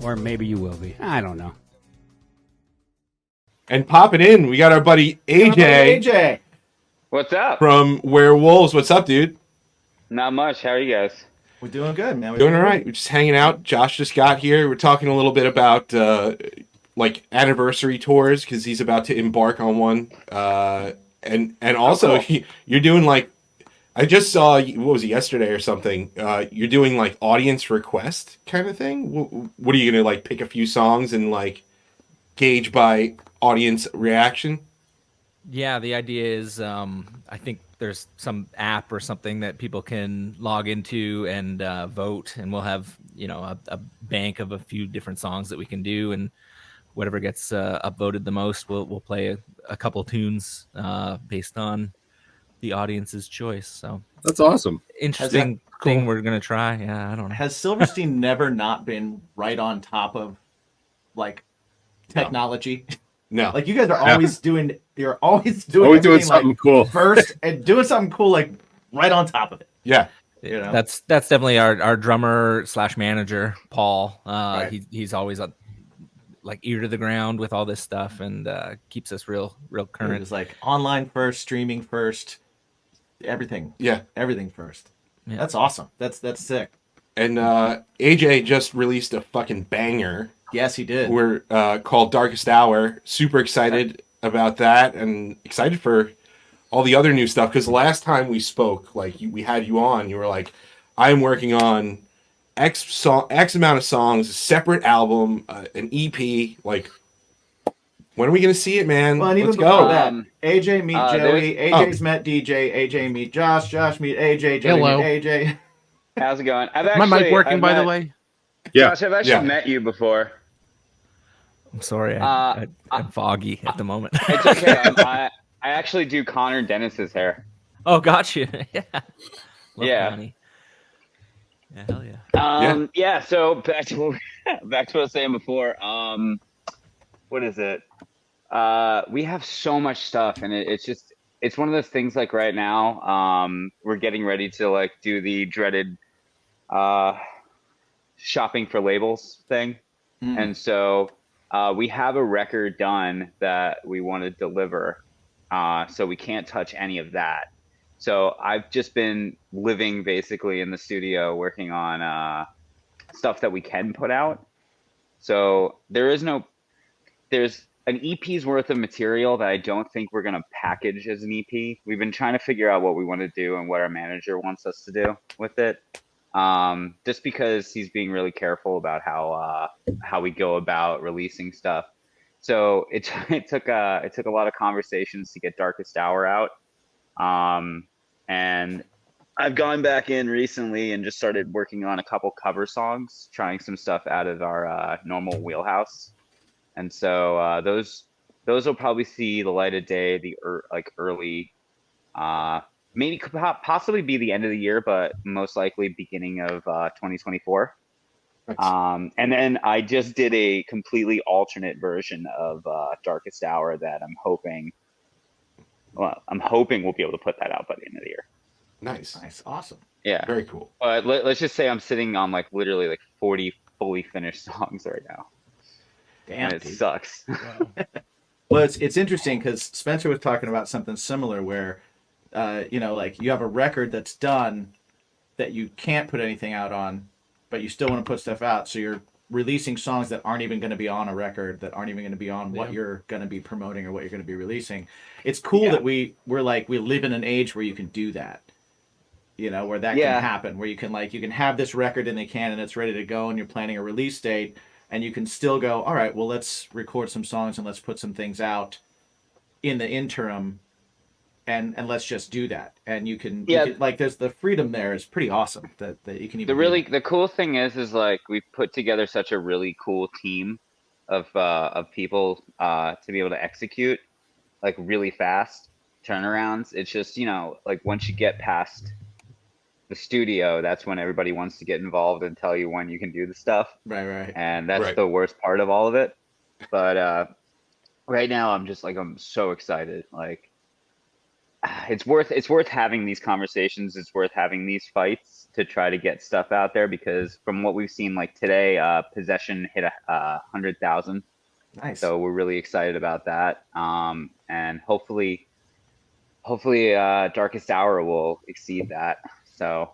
Or maybe you will be. I don't know. And popping in, we got our buddy AJ. What's up? From Werewolves. What's up, dude? Not much. How are you guys? We're doing good, man. Doing all right. We're just hanging out. Josh just got here. We're talking a little bit about like anniversary tours because he's about to embark on one. And also you're doing like, I just saw, what was it, yesterday or something? You're doing like audience request kind of thing. What are you gonna like pick a few songs and like gauge by audience reaction? Yeah, the idea is I think there's some app or something that people can log into and vote, and we'll have a bank of a few different songs that we can do, and whatever gets upvoted the most, we'll play a couple tunes based on the audience's choice. So that's awesome. Interesting thing we're gonna try. Yeah, I don't know. Has Silverstein never not been right on top of like technology? No. Like you guys are always doing. You're always doing something like cool first and doing something cool, like right on top of it. Yeah. You know? That's definitely our drummer / manager, Paul. Right. He's always like ear to the ground with all this stuff and keeps us real current. It's like online first, streaming first, everything. Yeah. Everything first. Yeah. That's awesome. That's sick. And AJ just released a fucking banger. Yes, he did. We're called Darkest Hour. Super excited about that and excited for all the other new stuff. Because last time we spoke, like we had you on, you were like, I'm working on X amount of songs, a separate album, an EP. Like, when are we going to see it, man? Well, and even Let's before go. that, AJ meet Joey, AJ's met DJ, AJ meet Josh, Josh meet AJ, Joey Hello. meet AJ. How's it going? My mic working, by the way? Yeah. Josh, I've actually met you before. I'm sorry, I'm foggy at the moment. It's okay. I actually do Connor Dennis's hair. Oh, got you. Yeah. Love Yeah. Connie. Yeah, hell yeah. Yeah. So back to what I was saying before. What is it? We have so much stuff, and it's one of those things. Like right now, we're getting ready to like do the dreaded shopping for labels thing, and so we have a record done that we want to deliver, so we can't touch any of that. So I've just been living basically in the studio working on stuff that we can put out. So there's an EP's worth of material that I don't think we're going to package as an EP. We've been trying to figure out what we want to do and what our manager wants us to do with it. Just because he's being really careful about how we go about releasing stuff. So it took a lot of conversations to get Darkest Hour out. And I've gone back in recently and just started working on a couple cover songs, trying some stuff out of our normal wheelhouse. And so those will probably see the light of day early, maybe possibly be the end of the year, but most likely beginning of 2024. Nice. And then I just did a completely alternate version of Darkest Hour that I'm hoping we'll be able to put that out by the end of the year. Nice. Awesome. Yeah. Very cool. But let's just say I'm sitting on like literally like 40 fully finished songs right now. Damn, and it sucks. Wow. Well, it's interesting because Spencer was talking about something similar where, like you have a record that's done that you can't put anything out on, but you still want to put stuff out. So you're releasing songs that aren't even going to be on a record, that aren't even going to be on what you're going to be promoting or what you're going to be releasing. It's cool that we live in an age where you can do that. Where that can happen, where you can have this record in the can and it's ready to go and you're planning a release date and you can still go, all right, well, let's record some songs and let's put some things out in the interim and let's just do that. And you can there's the freedom there is pretty awesome that you can even the cool thing is like we've put together such a really cool team of people to be able to execute like really fast. turnarounds. It's just, like once you get past the studio, that's when everybody wants to get involved and tell you when you can do the stuff. Right. And that's Right. the worst part of all of it. But right now I'm just like, I'm so excited. Like it's worth having these conversations. It's worth having these fights to try to get stuff out there, because from what we've seen, like today, Possession hit 100,000. Nice. So we're really excited about that. And hopefully Darkest Hour will exceed that. So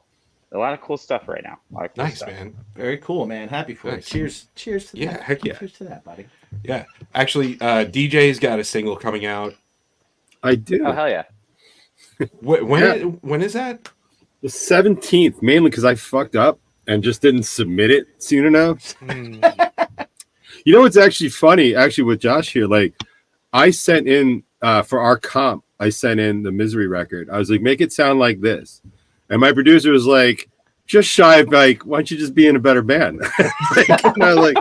a lot of cool stuff right now. A lot of cool Nice, stuff. man. Very cool, man. Happy for Nice. you. Cheers to Yeah, that. heck yeah. Cheers to that, buddy. Yeah. Actually, DJ's got a single coming out. I do. Oh hell yeah! When is that? The 17th, mainly because I fucked up and just didn't submit it soon enough. You know what's actually funny, with Josh here? Like, I sent in for our comp, I sent in the Misery record. I was like, make it sound like this. And my producer was like, just shy of like, why don't you just be in a better band? And I was like,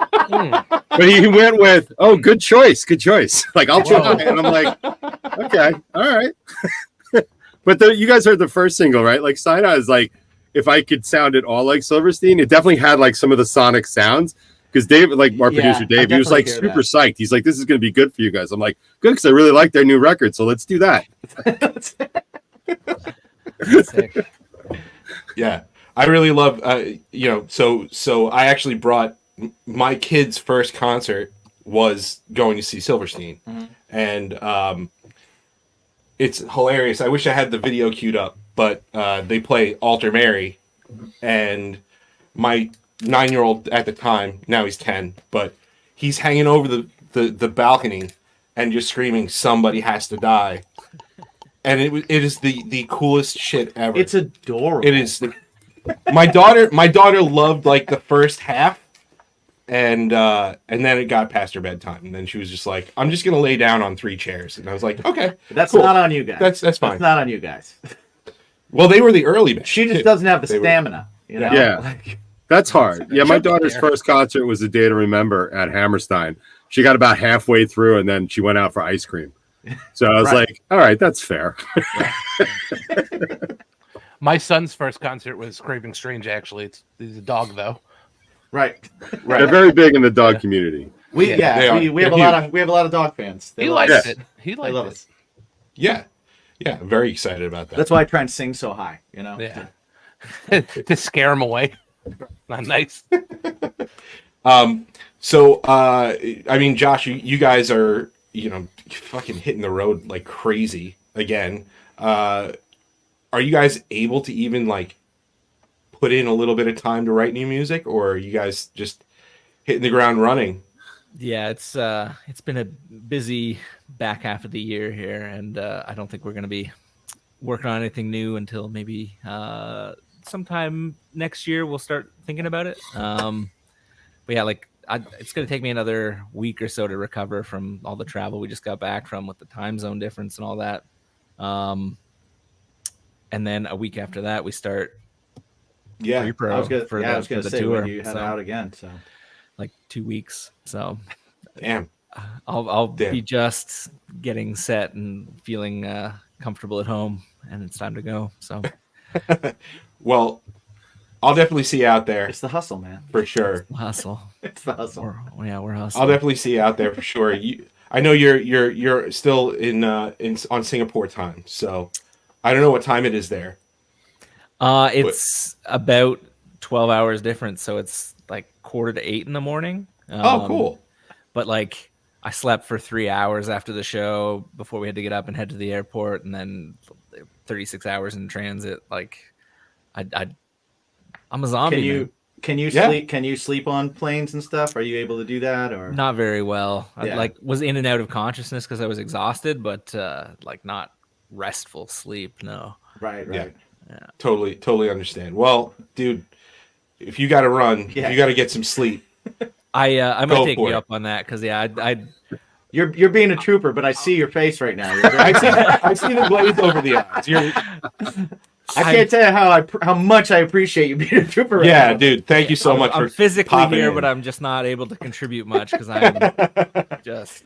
but he went with, oh, good choice. Like, I'll try. And I'm like, okay, all right. But you guys heard the first single, right? Like, Sinai is like, if I could sound it all like Silverstein, it definitely had like some of the sonic sounds. Because Dave, like our producer Dave, he was like super psyched. He's like, this is going to be good for you guys. I'm like, good, because I really like their new record. So let's do that. Yeah. I really love, so I actually brought my kid's first concert was going to see Silverstein. Mm-hmm. And it's hilarious. I wish I had the video queued up, but they play Alter Mary. And my 9-year-old at the time, now he's 10, but he's hanging over the balcony and just screaming, somebody has to die. And it is the coolest shit ever. It's adorable. It is. My daughter loved like the first half, and then it got past her bedtime, and then she was just like, I'm just gonna lay down on 3 chairs. And I was like, okay, that's cool. not on you guys. That's fine. That's not on you guys. Well, they were the early band. She just doesn't have the stamina. You know? Yeah. That's hard. Yeah, my daughter's first concert was a day to remember at Hammerstein. She got about halfway through, and then she went out for ice cream. So I was like, all right, that's fair. My son's first concert was Craving Strange, actually. He's a dog, though. Right. They're very big in the dog community. We have a lot of dog fans. He likes it. He likes love it. us. Yeah. Yeah, I'm very excited about that. That's why I try and sing so high, you know? Yeah. To scare him away. Not nice. So I mean, Josh, you guys are, fucking hitting the road like crazy again. Are you guys able to even like put in a little bit of time to write new music, or are you guys just hitting the ground running? Yeah, it's been a busy back half of the year here, and I don't think we're going to be working on anything new until maybe sometime next year. We'll start thinking about it. But yeah, it's going to take me another week or so to recover from all the travel we just got back from with the time zone difference and all that. And then a week after that, we start. Yeah, pre-pro I was going to say tour. when you head out again. So like 2 weeks. So damn, I'll be just getting set and feeling comfortable at home, and it's time to go. So, well, I'll definitely see you out there. It's the hustle, man. For sure. Hustle. It's the hustle. We're hustling. I'll definitely see you out there for sure. I know you're still on Singapore time, so I don't know what time it is there. It's about 12 hours difference, so it's like 7:45 in the morning. Oh, cool. But like I slept for 3 hours after the show before we had to get up and head to the airport, and then 36 hours in transit. Like I'm a zombie. Can you sleep? Can you sleep on planes and stuff? Are you able to do that, or not very well? Yeah. I was in and out of consciousness because I was exhausted, but like not restful sleep. No. Right. Yeah. Totally understand. Well, dude, if you got to run, if you got to get some sleep. I might take you up on that because you're being a trooper, but I see your face right now. I see the glaze over the eyes. I can't tell you how much I appreciate you being a trooper. Right now. Dude, thank you so much. I'm for physically here, in. but I'm just not able to contribute much because I'm just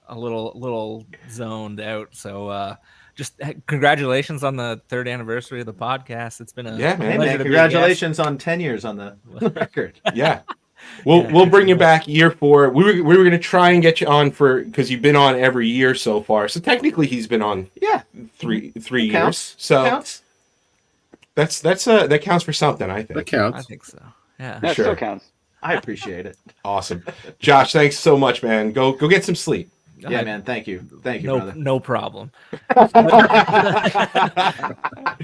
a little zoned out. So just congratulations on the 3rd anniversary of the podcast. It's been a Yeah, man. Hey, pleasure man, to be a congratulations on 10 years on the record. Yeah. We'll bring you back year 4. We were gonna try and get you on because you've been on every year so far. So technically he's been on three years. Counts. So Counts. that counts for something, I think. That counts. I think so. Yeah. That Sure. still counts. I appreciate it. Awesome. Josh, thanks so much, man. Go get some sleep. Yeah, man. Thank you. Thank you, No, brother. no problem.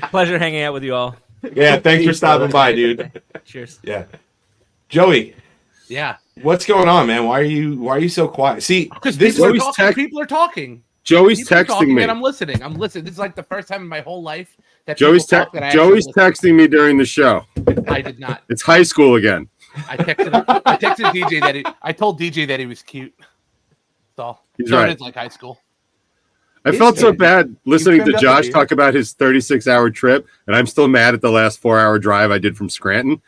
Pleasure hanging out with you all. Yeah, thanks for stopping by, dude. Cheers. Yeah. Joey, Yeah. what's going on, man? Why are you so quiet? See, Because this people, is people are talking. Joey's People are texting talking me. and I'm listening. This is like the first time in my whole life that Joey's people talk that I actually Joey's listen. texting me during the show. I did not. It's high school again. I texted DJ that I told DJ that he was cute. That's all. He's so right. it is like high school. I felt so bad listening to Josh talk about his 36-hour trip, and I'm still mad at the last 4-hour drive I did from Scranton.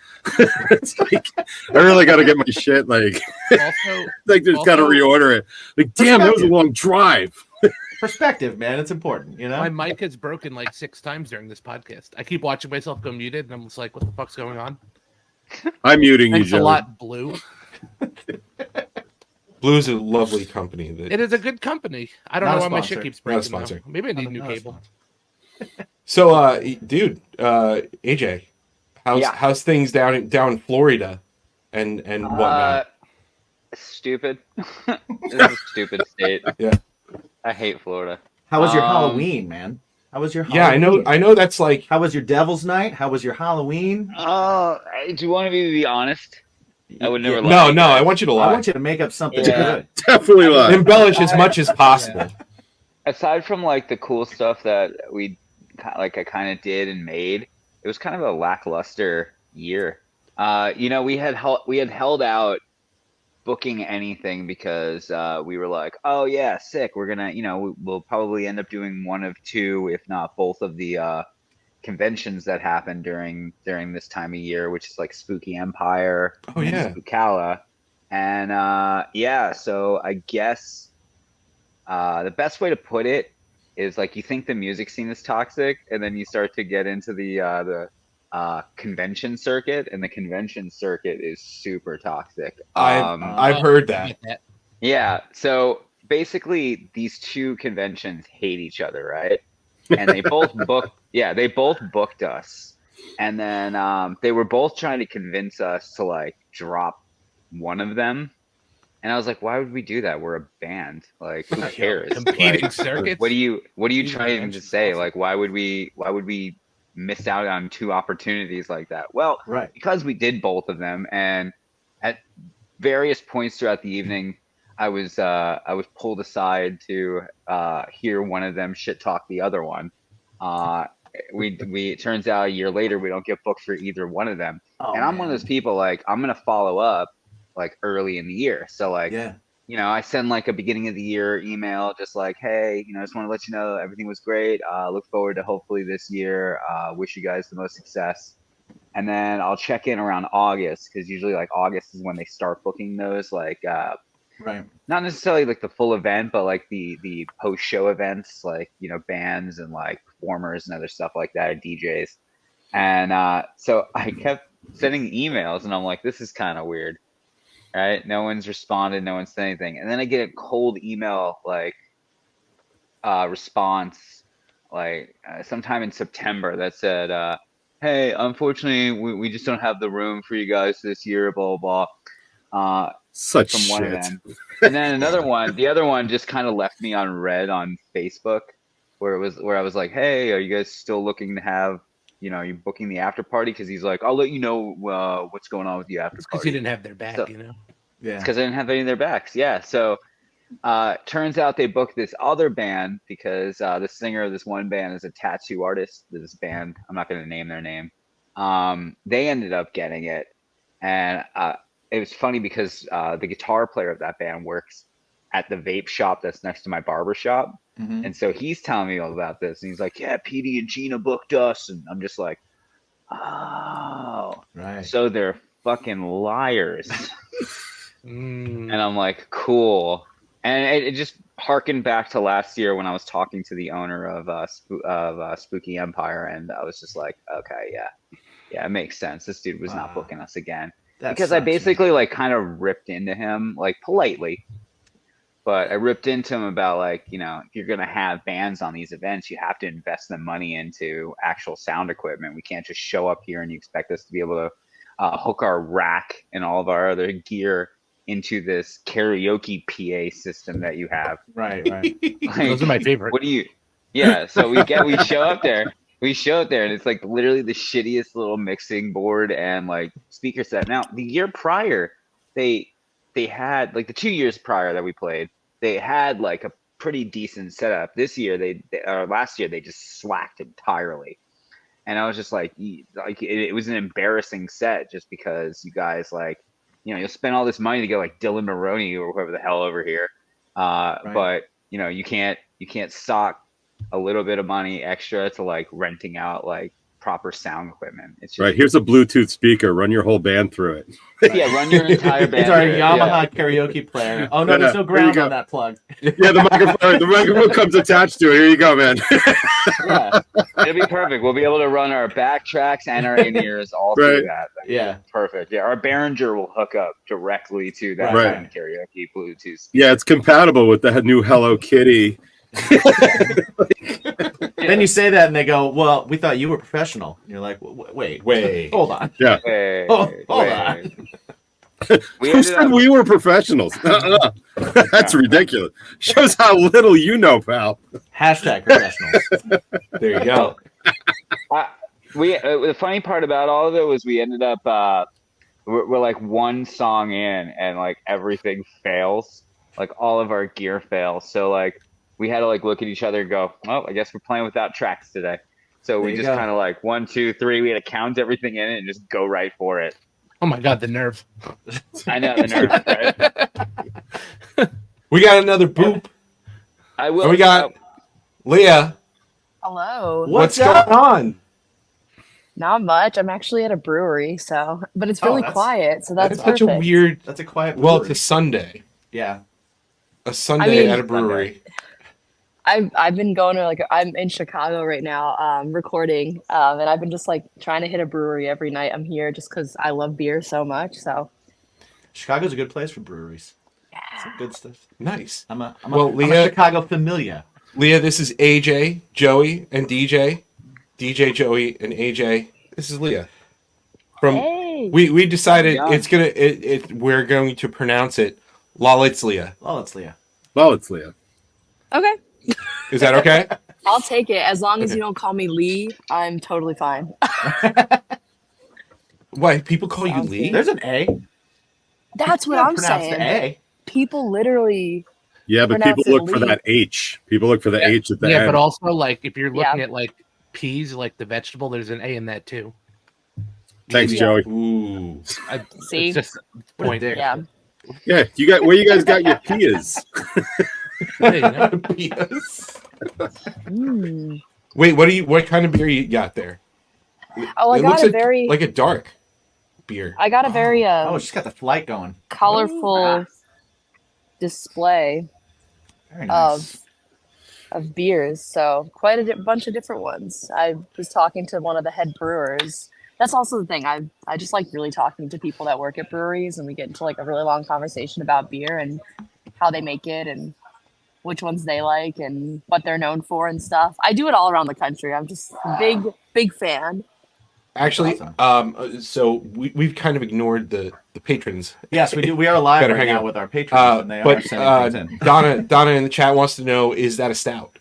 It's like, I really got to get my shit, like, Also, like just got to reorder it. Like, damn, that was a long drive. Perspective, man. It's important, you know? My mic has broken like 6 times during this podcast. I keep watching myself go muted, and I'm just like, what the fuck's going on? I'm muting you, Thanks a Joey. lot, Blue. Blue's a lovely company. It is a good company. I don't Not know a why my sponsor. shit keeps Not a breaking. sponsor. Though. Maybe I need new cable. So, dude, AJ, Yeah. how's things down in Florida and whatnot? Stupid. It's a stupid state. Yeah. I hate Florida. How was your Halloween, man? How was your Yeah, Halloween? I know that's like. How was your Devil's Night? How was your Halloween? Do you want me to be honest? I would never No, lie. no, I want you to lie. I want you to make up something Yeah. good. Definitely lie. Embellish as much as possible. Aside from like the cool stuff that I kind of did and made, it was kind of a lackluster year. We had held out booking anything because we were like, oh yeah, sick. We're gonna, we'll probably end up doing one of 2, if not both of the conventions that happen during this time of year, which is like Spooky Empire and Spookala. And so I guess the best way to put it is like you think the music scene is toxic, and then you start to get into the convention circuit, and the convention circuit is super toxic. I've heard that. Yeah. So basically, these 2 conventions hate each other, right? And they both booked us, and then they were both trying to convince us to like drop one of them. And I was like, why would we do that? We're a band. Like, who cares? Competing like, circuits. What are you trying to say? Like, why would we miss out on 2 opportunities like that? Well, right. Because we did both of them, and at various points throughout the evening, I was pulled aside to hear one of them shit talk the other one. It turns out a year later we don't get booked for either one of them. And I'm one of those people, like, I'm gonna follow up like early in the year. So like, I send like a beginning of the year email, just like, hey, I just want to let you know everything was great. Look forward to hopefully this year. Wish you guys the most success. And then I'll check in around August, because usually like August is when they start booking those, like right, not necessarily like the full event, but like the post show events, like bands and like performers and other stuff like that, and DJs. And so I kept sending emails, and I'm like, this is kind of weird, right? No one's responded, no one's said anything. And then I get a cold email like response like sometime in September that said, hey, unfortunately we just don't have the room for you guys this year, blah blah blah. Such from one of shit. them. And then the other one just kind of left me on red on Facebook, where I was like, hey, are you guys still looking to have, are you booking the after party? Because he's like, I'll let you know what's going on with the after party. Because he didn't have their back, So- Yeah. It's because I didn't have any of their backs. Yeah. So turns out they booked this other band because the singer of this one band is a tattoo artist. This band, I'm not going to name their name. They ended up getting it. And it was funny because the guitar player of that band works at the vape shop that's next to my barber shop. Mhm. And so he's telling me all about this. And he's like, yeah, PD and Gina booked us. And I'm just like, oh. Right. So they're fucking liars. Mm. And I'm like, cool. And it just harken back to last year when I was talking to the owner of Spooky Empire, and I was just like, okay, yeah, it makes sense. This dude was not booking us again because I basically like kind of ripped into him like politely, but I ripped into him about like, you know, if you're gonna have bands on these events, you have to invest the money into actual sound equipment. We can't just show up here and you expect us to be able to hook our rack and all of our other gear into this karaoke PA system that you have. Right. Like, Those are my favorite. What do you? Yeah. So we show up there. We show up there, and it's like literally the shittiest little mixing board and like speaker set. Now, the year prior, they had like the 2 years prior that we played, they had like a pretty decent setup. This year, last year, they just slacked entirely. And I was just like it was an embarrassing set just because you guys like, you know, you'll spend all this money to get like Dylan Maroney or whoever the hell over here. But you know, you can't sock a little bit of money extra to like renting out like proper sound equipment. It's just, Right. Here's a Bluetooth speaker. Run your whole band through it. Yeah, run your entire band. It's our through it, Yamaha karaoke player. Oh no, there's no ground on that plug. Yeah, the microphone comes attached to it. Here you go, man. Yeah, it'll be perfect. We'll be able to run our backtracks and our in-ears all through that. Yeah, perfect. Yeah, our Behringer will hook up directly to that karaoke Bluetooth. Yeah, it's compatible with the new Hello Kitty. Then you say that and they go, well, we thought you were professional. And you're like, wait, hold on. Yeah. Hold on. Who said we were professionals? That's ridiculous. Shows how little you know, pal. Hashtag professionals. There you go. The funny part about all of it was we ended up we're like one song in and like everything fails. Like all of our gear fails. So like we had to like look at each other and go, well, I guess we're playing without tracks today. So we just kind of like 1, 2, 3. We had to count everything in and just go right for it. Oh my god, the nerve! I know the nerve. Right? We got another boop. I will. And we got Leah. Hello. What's going on? Not much. I'm actually at a brewery, but it's really quiet, so that's such a perfect. weird. That's a quiet. Well, brewery. it's a Sunday. Yeah. A Sunday at a brewery. I've been going to I'm in Chicago right now, recording, and I've been just like trying to hit a brewery every night I'm here just because I love beer so much. So Chicago's a good place for breweries. Yeah. Some good stuff. Nice. I'm a Chicago familia. Leah, this is AJ, Joey, and DJ. DJ, Joey, and AJ. This is Leah. We decided we're going to pronounce it lolitslea. Lolitslea. Okay. Is that okay? I'll take it as long as you don't call me Lee. I'm totally fine. Why people call you Lee? There's an A. That's what I'm saying. The A. People literally. Yeah, but people look for that H. People look for the H at the end. Yeah, but also like if you're looking at like peas, like the vegetable, there's an A in that too. Thanks, Joey. Ooh. See? It's just a point. Yeah. Yeah, where you guys got your Pias? Wait, what kind of beer you got there? Oh, I got a very like a dark beer. I got a very she's got the flight going. Colorful display Very nice. of beers. So quite a bunch of different ones. I was talking to one of the head brewers. That's also the thing. I just like really talking to people that work at breweries, and we get into like a really long conversation about beer and how they make it and which ones they like and what they're known for and stuff. I do it all around the country. I'm just a big fan. Actually, so we've kind of ignored the patrons. Yes, we do. We are live right now with our patrons, and they are sending things in. Donna in the chat wants to know: is that a stout?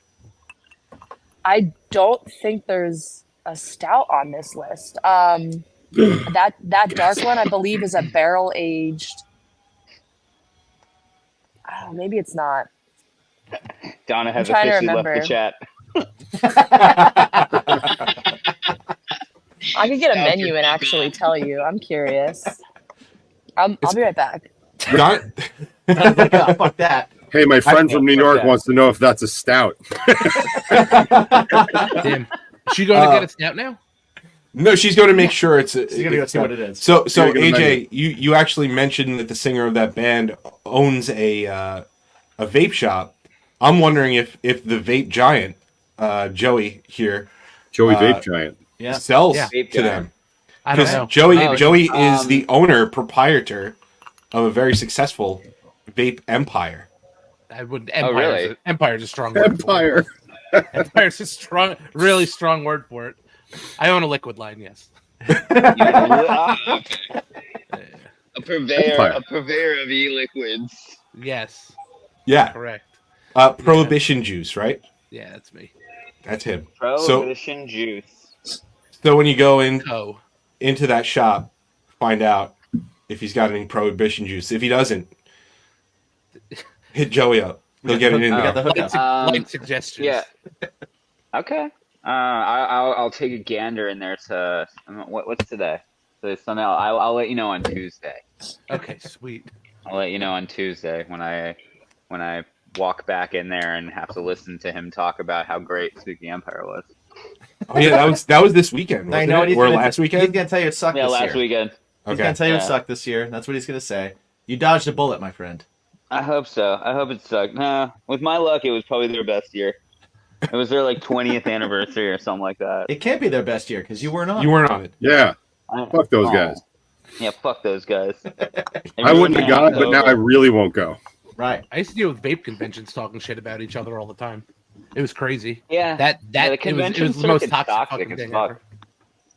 I don't think there's a stout on this list. That dark one, I believe, is a barrel aged. Maybe it's not. Donna has officially left the chat. I could get a menu and actually tell you. I'm curious. I'll be right back. Fuck that. Hey, my friend from New York wants to know if that's a stout. Damn. Is she going to get a stout now? No, she's going to make sure it's. She's going to go see what it is. So AJ, you actually mentioned that the singer of that band owns a vape shop I'm wondering if the vape giant, Joey here, Joey Vape Giant, sells Vape to Giant. them. I don't Because know. Joey is Um, the owner, proprietor of a very successful vape empire. I would. Oh, really? Empire's a strong word. Empire. For it. Empire's a strong, really strong word for it. I own a liquid line. Yes. A purveyor, Empire. a purveyor of e-liquids. Yes. Yeah. Correct. Prohibition juice, right? Yeah, that's me. That's him. Prohibition juice. So when you go in Oh. into that shop, find out if he's got any prohibition juice. If he doesn't, hit Joey up. He'll get it in We there. got the hookup. Light suggestions. Yeah. Okay. I'll take a gander in there to what's today? So it's Sunday. I'll let you know on Tuesday. Okay, sweet. I'll let you know on Tuesday when I walk back in there and have to listen to him talk about how great Spooky Empire was. Oh yeah, that was this weekend, I wasn't know it? what he's Or gonna last He's weekend? gonna tell you it sucked Yeah, this last year. weekend. He's Okay. gonna tell you it Yeah. sucked this year. That's what he's gonna say. You dodged a bullet, my friend. I hope so. I hope it sucked. Nah, with my luck, it was probably their best year. It was their 20th anniversary or something like that. It can't be their best year because you weren't on. You weren't on it. Yeah. Fuck those guys. Yeah, fuck those guys. I wouldn't have gone, but now I really won't go. Right. I used to deal with vape conventions talking shit about each other all the time. It was crazy. Yeah. That the it was convention the most circuit's toxic fucking as thing fuck. ever.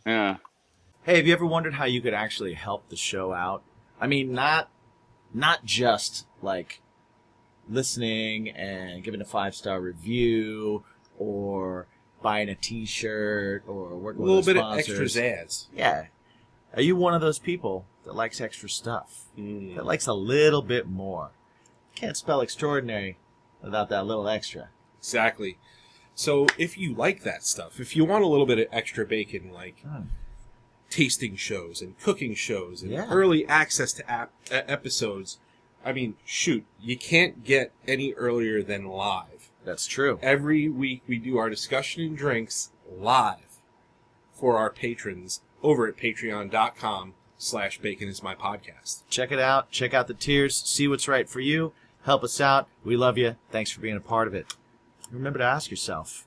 Yeah. Hey, have you ever wondered how you could actually help the show out? I mean, not just like listening and giving a 5-star review or buying a T-shirt or working A little with bit our of extra sponsors. zazz. Yeah. Are you one of those people that likes extra stuff? That likes a little bit more? Can't spell extraordinary without that little extra. Exactly. So if you like that stuff, if you want a little bit of extra bacon, like tasting shows and cooking shows and Yeah. early access to episodes, I mean, shoot, you can't get any earlier than live. That's true. Every week we do our discussion and drinks live for our patrons over at patreon.com/baconismypodcast. Check it out. Check out the tiers. See what's right for you. Help us out. We love you. Thanks for being a part of it. Remember to ask yourself,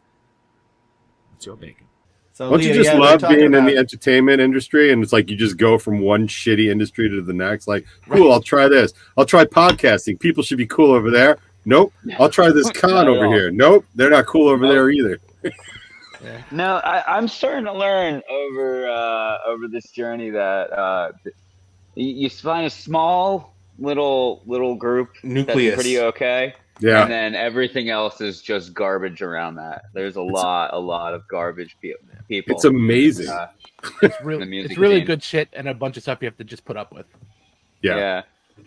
what's your bacon? So, Don't you Leo, just yeah, we're love talking being in about- the entertainment industry? And it's like you just go from one shitty industry to the next. Like, cool, I'll try this. I'll try podcasting. People should be cool over there. Nope. I'll try this con Not at over all. here. Nope. They're not cool over there either. No, I'm starting to learn over this journey that you find a small little group Nucleus. that's pretty okay. Yeah. And then everything else is just garbage around that. There's a lot of garbage people. It's amazing. It's the really, music it's really scene. good shit and a bunch of stuff you have to just put up with. Yeah.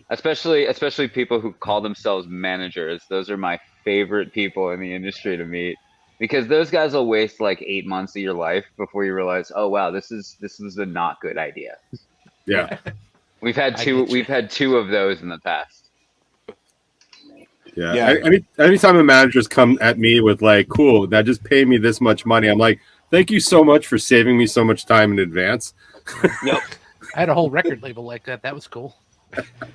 Especially people who call themselves managers. Those are my favorite people in the industry to meet. Because those guys will waste like 8 months of your life before you realize, oh wow, this was a not good idea. Yeah. We've had two of those in the past. Yeah. Yeah. Anytime a manager's come at me with like, cool, now just pay me this much money, I'm like, thank you so much for saving me so much time in advance. Yep. I had a whole record label like that. That was cool.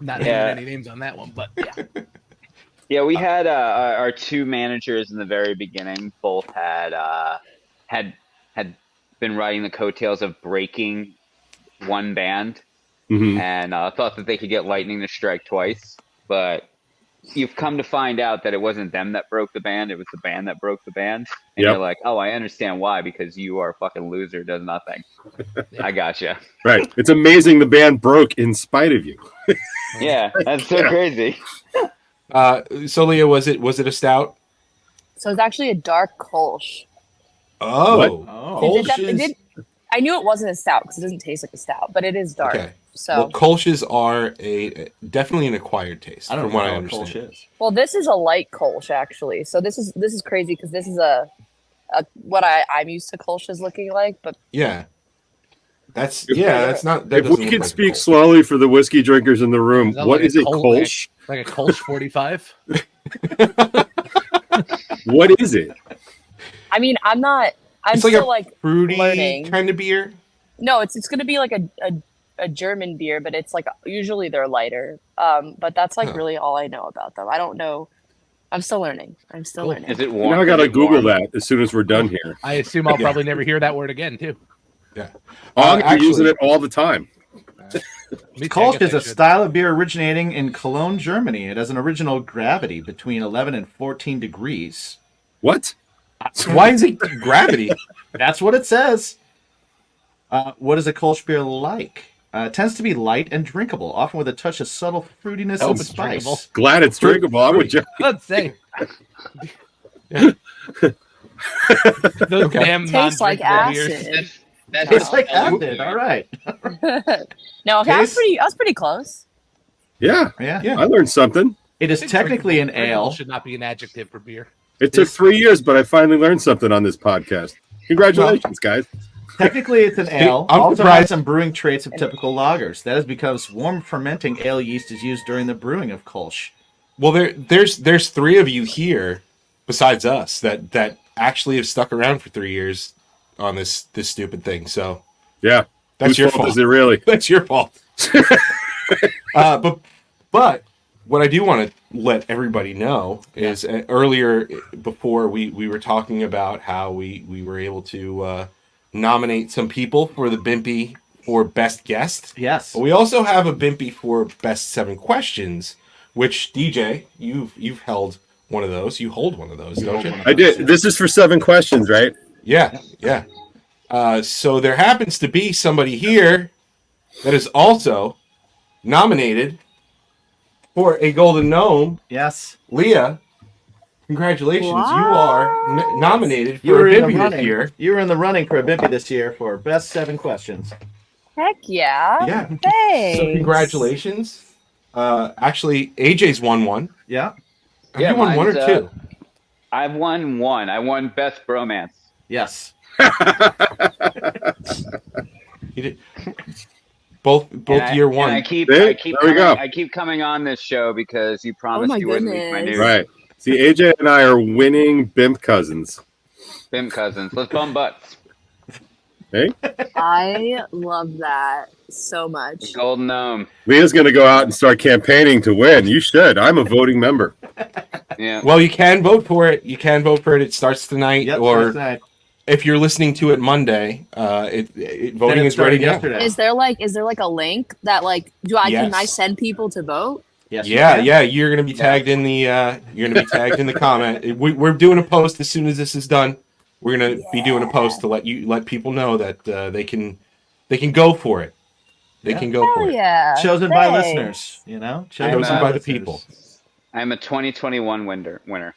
Not naming Yeah. any names on that one, but yeah. Yeah, we had our two managers in the very beginning. Both had been riding the coattails of breaking one band, Mhm. and thought that they could get lightning to strike twice. But you've come to find out that it wasn't them that broke the band; it was the band that broke the band. And Yep. you're like, oh, I understand why, because you are a fucking loser, does nothing. I gotcha. Right. It's amazing the band broke in spite of you. Yeah, that's so crazy. So Leah, was it a stout? So it's actually a dark Kolsch. Oh, I knew it wasn't a stout because it doesn't taste like a stout, but it is dark. Okay. So Well, Kolsch's are definitely an acquired taste, I don't from know what I what understand. Kolsch is. Well, this is a light Kolsch actually. So this is crazy because this is a what I'm used to Kolsch's looking like, but Yeah, that's If- that's not. That If doesn't we look could like speak Kolsch. slowly for the whiskey drinkers in the room, Is that what like is a a Kolsch? Kolsch? Like a Kolsch 45? What is it? I mean I'm It's like still a like fruity learning. kind of beer. No, it's gonna be like a German beer, but it's like usually they're lighter. But that's like Huh. really all I know about them. I don't know I'm still learning. Learning. Is it Now warm? I gotta Is it Google warm? that as soon as we're done here. I assume I'll probably never hear that word again, too. Yeah. I'm Actually- using it all the time. Kolsch is a style of beer originating in Cologne, Germany. It has an original gravity between 11 and 14 degrees. What? Why is it gravity? That's what it says. What is a Kolsch beer like? It tends to be light and drinkable, often with a touch of subtle fruitiness Hope and it's spice. drinkable. Glad it's drinkable. I'm with Joe. Let's say. Those damn Tastes like non-drinkable beers. acid. Tastes like acid. All right. No, okay, Taste- I was pretty close. Yeah. Yeah. I learned something. It is technically an Drinkable ale. should not be an adjective for beer. It took 3 years, but I finally learned something on this podcast. Congratulations, guys. Technically, it's an ale. I'm Also surprised- has some brewing traits of typical lagers. That is because warm fermenting ale yeast is used during the brewing of Kolsch. Well, there's three of you here, besides us, that actually have stuck around for 3 years on this stupid thing. So Yeah. that's Whose your fault fault. is it really? That's your fault. But what I do want to let everybody know is earlier, before we were talking about how we were able to nominate some people for the BIMP for best guest. Yes. But we also have a BIMP for best 7 questions, which DJ, you've held one of those. You hold one of those, don't you? I did. This is for 7 questions, right? Yeah. So there happens to be somebody here that is also nominated for a Golden Gnome. Yes. Leah, congratulations. What? You are nominated You for were a in the BIMP this running. year. You were in the running for a BIMP this year for best 7 questions. Heck yeah. Yeah. Thanks. So congratulations. Actually, AJ's won one. Yeah. Have you won one or mine's, two? I've won one. I won best bromance. Yes. You did. Both year one. And I keep There we go. I keep coming on this show because you promised my you wouldn't leak my goodness. news. Right. See, AJ and I are winning BIMP cousins. BIMP cousins. Let's bum butts. Hey? I love that so much. Golden Gnome. Leah's going to go out and start campaigning to win. You should. I'm a voting member. Yeah. Well, you can vote for it. It starts tonight, Yep. or starts tonight. if you're listening to it Monday, voting it is ready started now. yesterday. Is there like a link that like can I Yes. send people to vote? Yes. you Yeah, can. yeah, you're gonna be tagged in the comment. We're doing a post as soon as this is done. We're gonna be doing a post to let people know that they can go for it. They Yeah. can go for Hell it. yeah. Chosen by Thanks. listeners, you know? Chosen by the listeners. people. I'm a 2021 winner.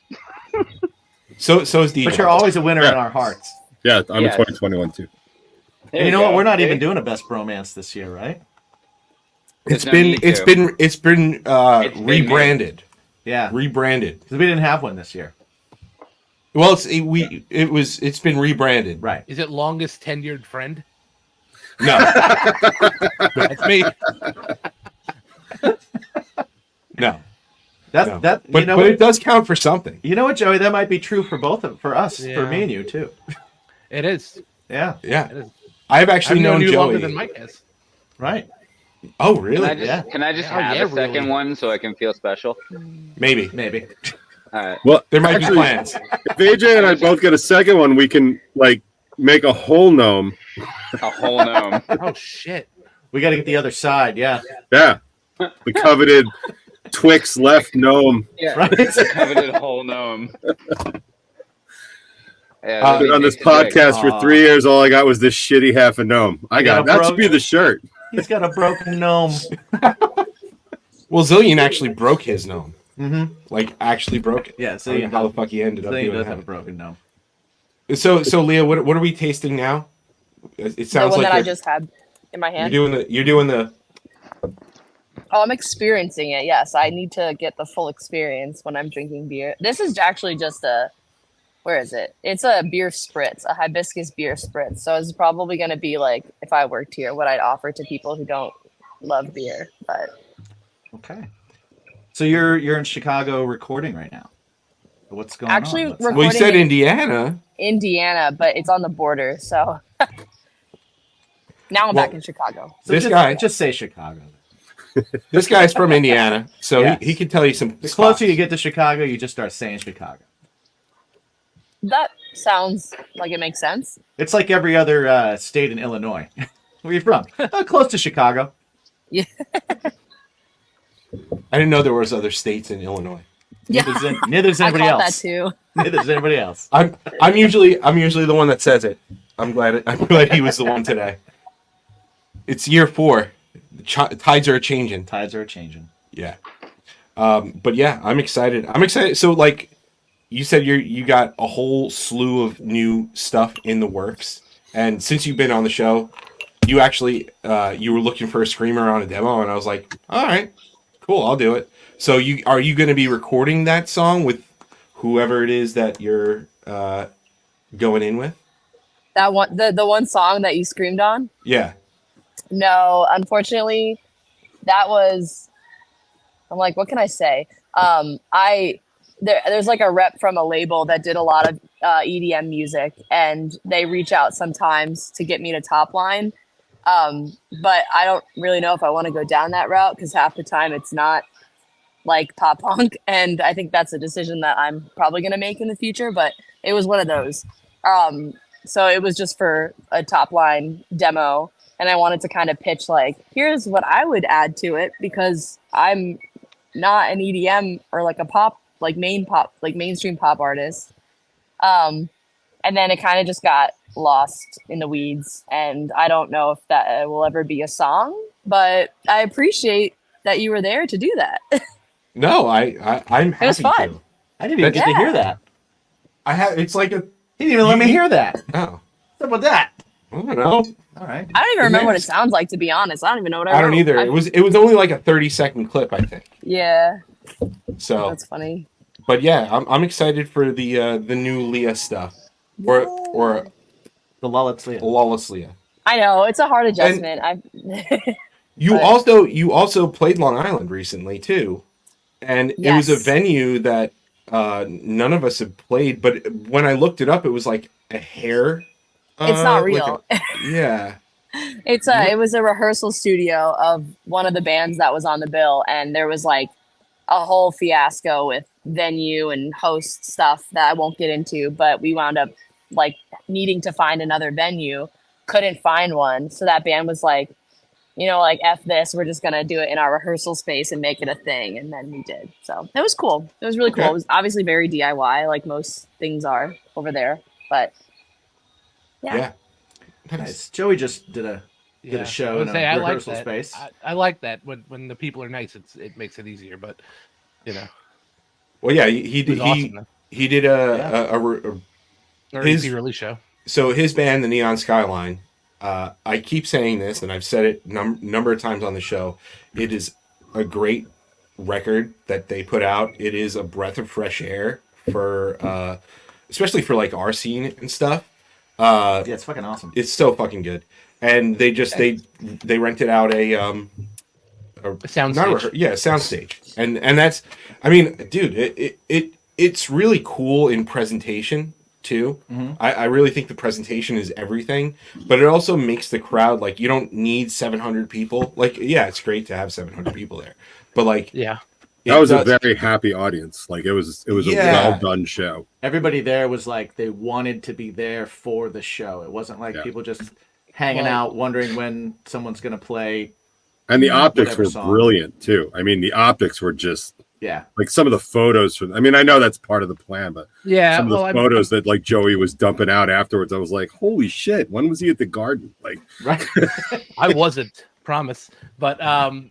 So is DJ. But you're always a winner in our hearts. Yeah, I'm Yes. a 2021 too. There And you know what? go. We're not There- even doing a best bromance this year, right? It's no been need it's to. been It's been rebranded. Yeah. Rebranded. Because we didn't have one this year. Well, it's been rebranded. Right. Is it longest tenured friend? No. That's me. No. That's No. that. But, you know but what? it does count for something. You know what, Joey? That might be true for for us, for Yeah. me and you too. It is. Yeah. Yeah. It is. I've actually I've known known you Joey. longer than Mike has. Right. Oh, Can really? I just, Yeah. can I just Yeah, have yeah, a second really. one so I can feel special? Maybe. Maybe. All right. Well, There might be actually, plans. If AJ and I both get a second one, we can like make a whole gnome. A whole gnome. Oh shit. We got to get the other side. Yeah. Yeah. The coveted Twix left gnome. Yeah. Right. The coveted whole gnome. Yeah, I've been on this podcast for 3 years. All I got was this shitty half a gnome. I got that should be the shirt. He's got a broken gnome. Well, Zillion actually broke his gnome. Mm-hmm. Like, actually broke it. Yeah, I don't know Zillion how does. the fuck he ended up Zillion doing does that. have a broken gnome. So Leah, what are we tasting now? It The sounds one like that I you're, just had in my hand. you're doing the Oh, I'm experiencing it. Yes, I need to get the full experience when I'm drinking beer. This is actually just where is it? It's a beer spritz, a hibiscus beer spritz. So it's probably going to be like, if I worked here, what I'd offer to people who don't love beer. But Okay. So you're in Chicago recording right now. What's going Actually, on? What's well, you recording said in Indiana. Indiana, but it's on the border. So now I'm Well, back in Chicago. So this just, guy- just say Chicago. This guy's from Indiana, so Yes. he can tell you some. The spots. closer you get to Chicago, you just start saying Chicago. That sounds like it makes sense. It's like every other state in Illinois. Where are you from? Close to Chicago. Yeah. I didn't know there was other states in Illinois. Neither's I anybody caught else. that too. Neither's anybody else. I'm usually the one that says it. I'm glad he was the one today. It's year 4. Tides are changing. Tides are changing. Yeah. But yeah, I'm excited. So like you said, you got a whole slew of new stuff in the works, and since you've been on the show, you actually you were looking for a screamer on a demo, and I was like, all right, cool, I'll do it. So are you going to be recording that song with whoever it is that you're going in with? That one, the one song that you screamed on? Yeah. No, unfortunately, that was. I'm like, what can I say? There's like a rep from a label that did a lot of EDM music, and they reach out sometimes to get me to top line. But I don't really know if I want to go down that route because half the time it's not like pop punk, and I think that's a decision that I'm probably going to make in the future. But it was one of those. So it was just for a top line demo, and I wanted to kind of pitch like, here's what I would add to it because I'm not an EDM or like a pop, like mainstream pop artist. And then it kind of just got lost in the weeds, and I don't know if that will ever be a song, but I appreciate that you were there to do that. No, I'm happy. It was fun. To. I didn't even get to hear that. I have. It's like a. He didn't even let me hear that. Oh. What's up with that? I don't know. All right. I don't even remember what it sounds like, to be honest. I don't even know what I I don't wrote. either. It was only like a 30-second clip, I think. Yeah. So That's funny. But yeah, I'm excited for the new Leah stuff, or the lolitslea. Lolitslea. I know it's a hard adjustment. You also played Long Island recently too, and it was a Yes. venue that none of us have played. But when I looked it up, it was like a hair. It's not like real. Yeah. It was a rehearsal studio of one of the bands that was on the bill, and there was like a whole fiasco with venue and host stuff that I won't get into, but we wound up like needing to find another venue, couldn't find one. So that band was like, like F this, we're just gonna do it in our rehearsal space and make it a thing. And then we did. So it was cool. It was really cool. Okay. It was obviously very DIY, like most things are over there. But yeah. Nice. Joey just did a show in a I like rehearsal that. space. I like that when the people are nice. It makes it easier, but Well, yeah, he did. It was awesome, though. He did Or his EP release show. So his band, the Neon Skyline. I keep saying this, and I've said it number of times on the show. It is a great record that they put out. It is a breath of fresh air for, especially for like our scene and stuff. Yeah, it's fucking awesome. It's so fucking good. And they just they rented out a soundstage. Soundstage. And that's, I mean, dude, it's really cool in presentation too. Mhm. I really think the presentation is everything, but it also makes the crowd, like, you don't need 700 people. Like, yeah, it's great to have 700 people there, but like, yeah, that was a very happy audience. Like it was a well done show. Everybody there was like they wanted to be there for the show. It wasn't like people just hanging out wondering when someone's gonna play. And the optics whatever were song. brilliant too. I mean, the optics were just Yeah. like some of the photos from. I mean, I know that's part of the plan, but Yeah, some of the well, photos that like Joey was dumping out afterwards, I was like, holy shit! When was he at the Garden? Like, right? I wasn't, promise, but I'm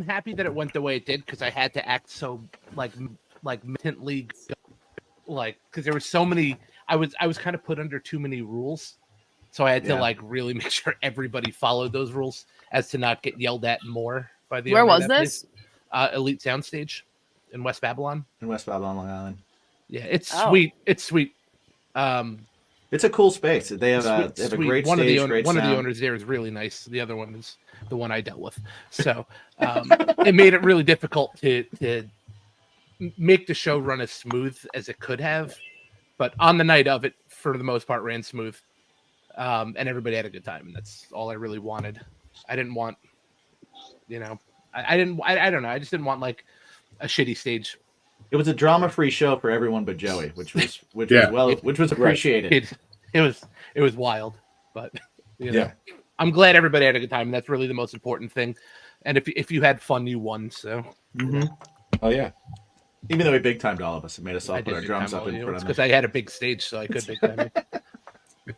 happy that it went the way it did because I had to act so like militantly, like because there were so many. I was kind of put under too many rules, so I had to like really make sure everybody followed those rules as to not get yelled at more by the. Where owner of was that this? place. Elite Soundstage in West Babylon. In West Babylon, Long Island. Yeah, it's sweet. It's sweet. It's a cool space. They have a great one stage, of the great one of the sound. owners there is really nice. The other one is the one I dealt with. So it made it really difficult to make the show run as smooth as it could have. But on the night of it, for the most part, ran smooth. And everybody had a good time. And that's all I really wanted. I didn't want you know, I didn't. I don't know. I just didn't want like a shitty stage. It was a drama-free show for everyone but Joey, which was Right. appreciated. It was wild, but you know, I'm glad everybody had a good time. And that's really the most important thing. And if you had fun, you won. So, Oh yeah. Even though he big timed all of us, it made us all I put our did drums up in front of because I had a big stage, so I could big time it.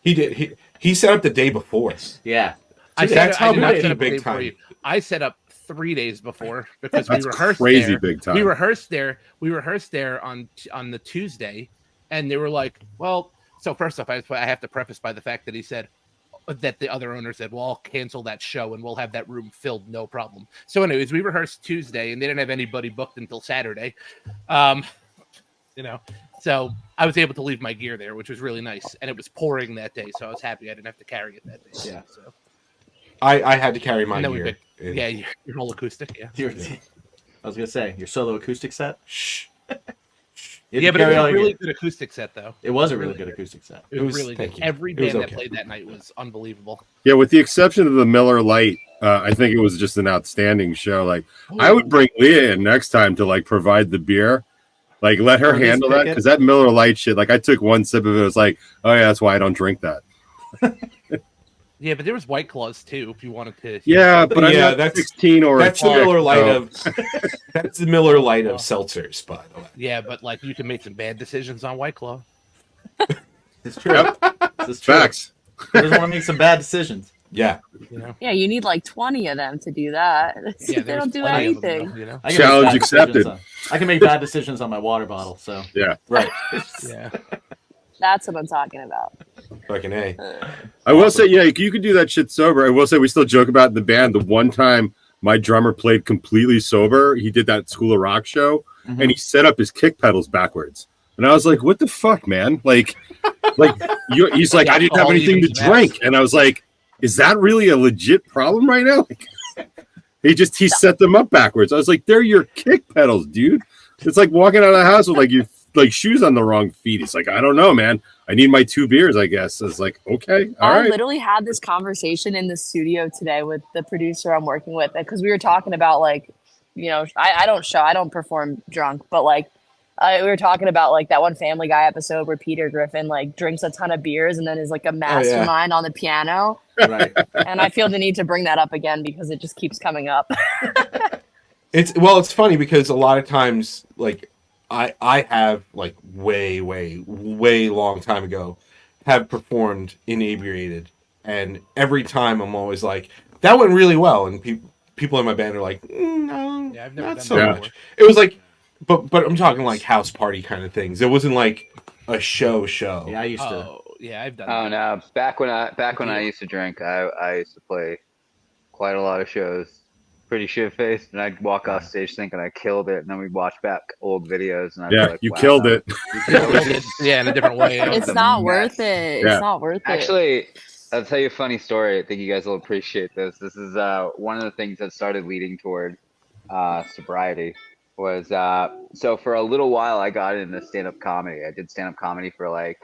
He did. He set up the day before. Yeah. That's how I did not big set up big the day before time. you. I set up 3 days before because That's we rehearsed crazy there. big time. We rehearsed there. We rehearsed there on the Tuesday, and they were like, "Well." So first off, I have to preface by the fact that he said that the other owner said, "Well, I'll cancel that show and we'll have that room filled, no problem." So, anyways, we rehearsed Tuesday, and they didn't have anybody booked until Saturday. You know, so I was able to leave my gear there, which was really nice, and it was pouring that day, so I was happy I didn't have to carry it that day. Yeah. So I had to carry my and then gear. yeah, your whole acoustic. Yeah. I was gonna say your solo acoustic set. Shh. Yeah, but it was a really good acoustic set, though. It was a really good acoustic set. It was really good. thank you. Every It was band that okay. played that night was unbelievable. Yeah, with the exception of the Miller Lite, I think it was just an outstanding show. Like, I would bring Leah in next time to like provide the beer, like let her handle that because that Miller Lite shit. Like, I took one sip of it, it was like, oh yeah, that's why I don't drink that. Yeah, but there was White Claws too, if you wanted to. Yeah, but I'm not that's 16 or that's a the Miller chick, Lite so- of that's the Miller Lite of seltzers, by the way. Yeah, but like you can make some bad decisions on White Claw. It's true. It's true. Facts. He doesn't want to make some bad decisions. Yeah. You know? Yeah, you need like 20 of them to do that. Yeah, they don't do plenty of them, anything. though, you know? I can Challenge make bad decisions accepted. I can make bad decisions on my water bottle. So Yeah. Right. Yeah. That's what I'm talking about. Fucking A. I will say, yeah, you could do that shit sober. I will say, we still joke about in the band. The one time my drummer played completely sober, he did that School of Rock show, and he set up his kick pedals backwards. And I was like, "What the fuck, man?" Like he's like, "I didn't have anything to drink," and I was like, "Is that really a legit problem right now?" He set them up backwards. I was like, "They're your kick pedals, dude." It's like walking out of the house with like your shoes on the wrong feet. He's like, "I don't know, man. I need my 2 beers, I guess." I was like, "Okay, all I right." literally had this conversation in the studio today with the producer I'm working with because we were talking about like, you know, I don't perform drunk, but like we were talking about like that one Family Guy episode where Peter Griffin like drinks a ton of beers and then is like a mastermind on the piano. Right. And I feel the need to bring that up again because it just keeps coming up. It's funny because a lot of times, like I have like way long time ago have performed inebriated, and every time I'm always like, that went really well, and people in my band are like, no, Yeah, I've never not done so that much. before. It was like, but I'm talking like house party kind of things. It wasn't like a show. Yeah, I used to. Oh, yeah, I've done Oh that. no! Back when I used to drink, I used to play quite a lot of shows, pretty shit faced, and I'd walk off stage thinking I killed it, and then we'd watch back old videos, and I'd be Yeah, like, you wow, killed that it. Yeah, in a different way. It's not worth it. It's Yeah. not worth it. Actually, I'll tell you a funny story. I think you guys will appreciate this. This is one of the things that started leading toward sobriety. Was so for a little while I got into stand-up comedy. I did stand-up comedy for like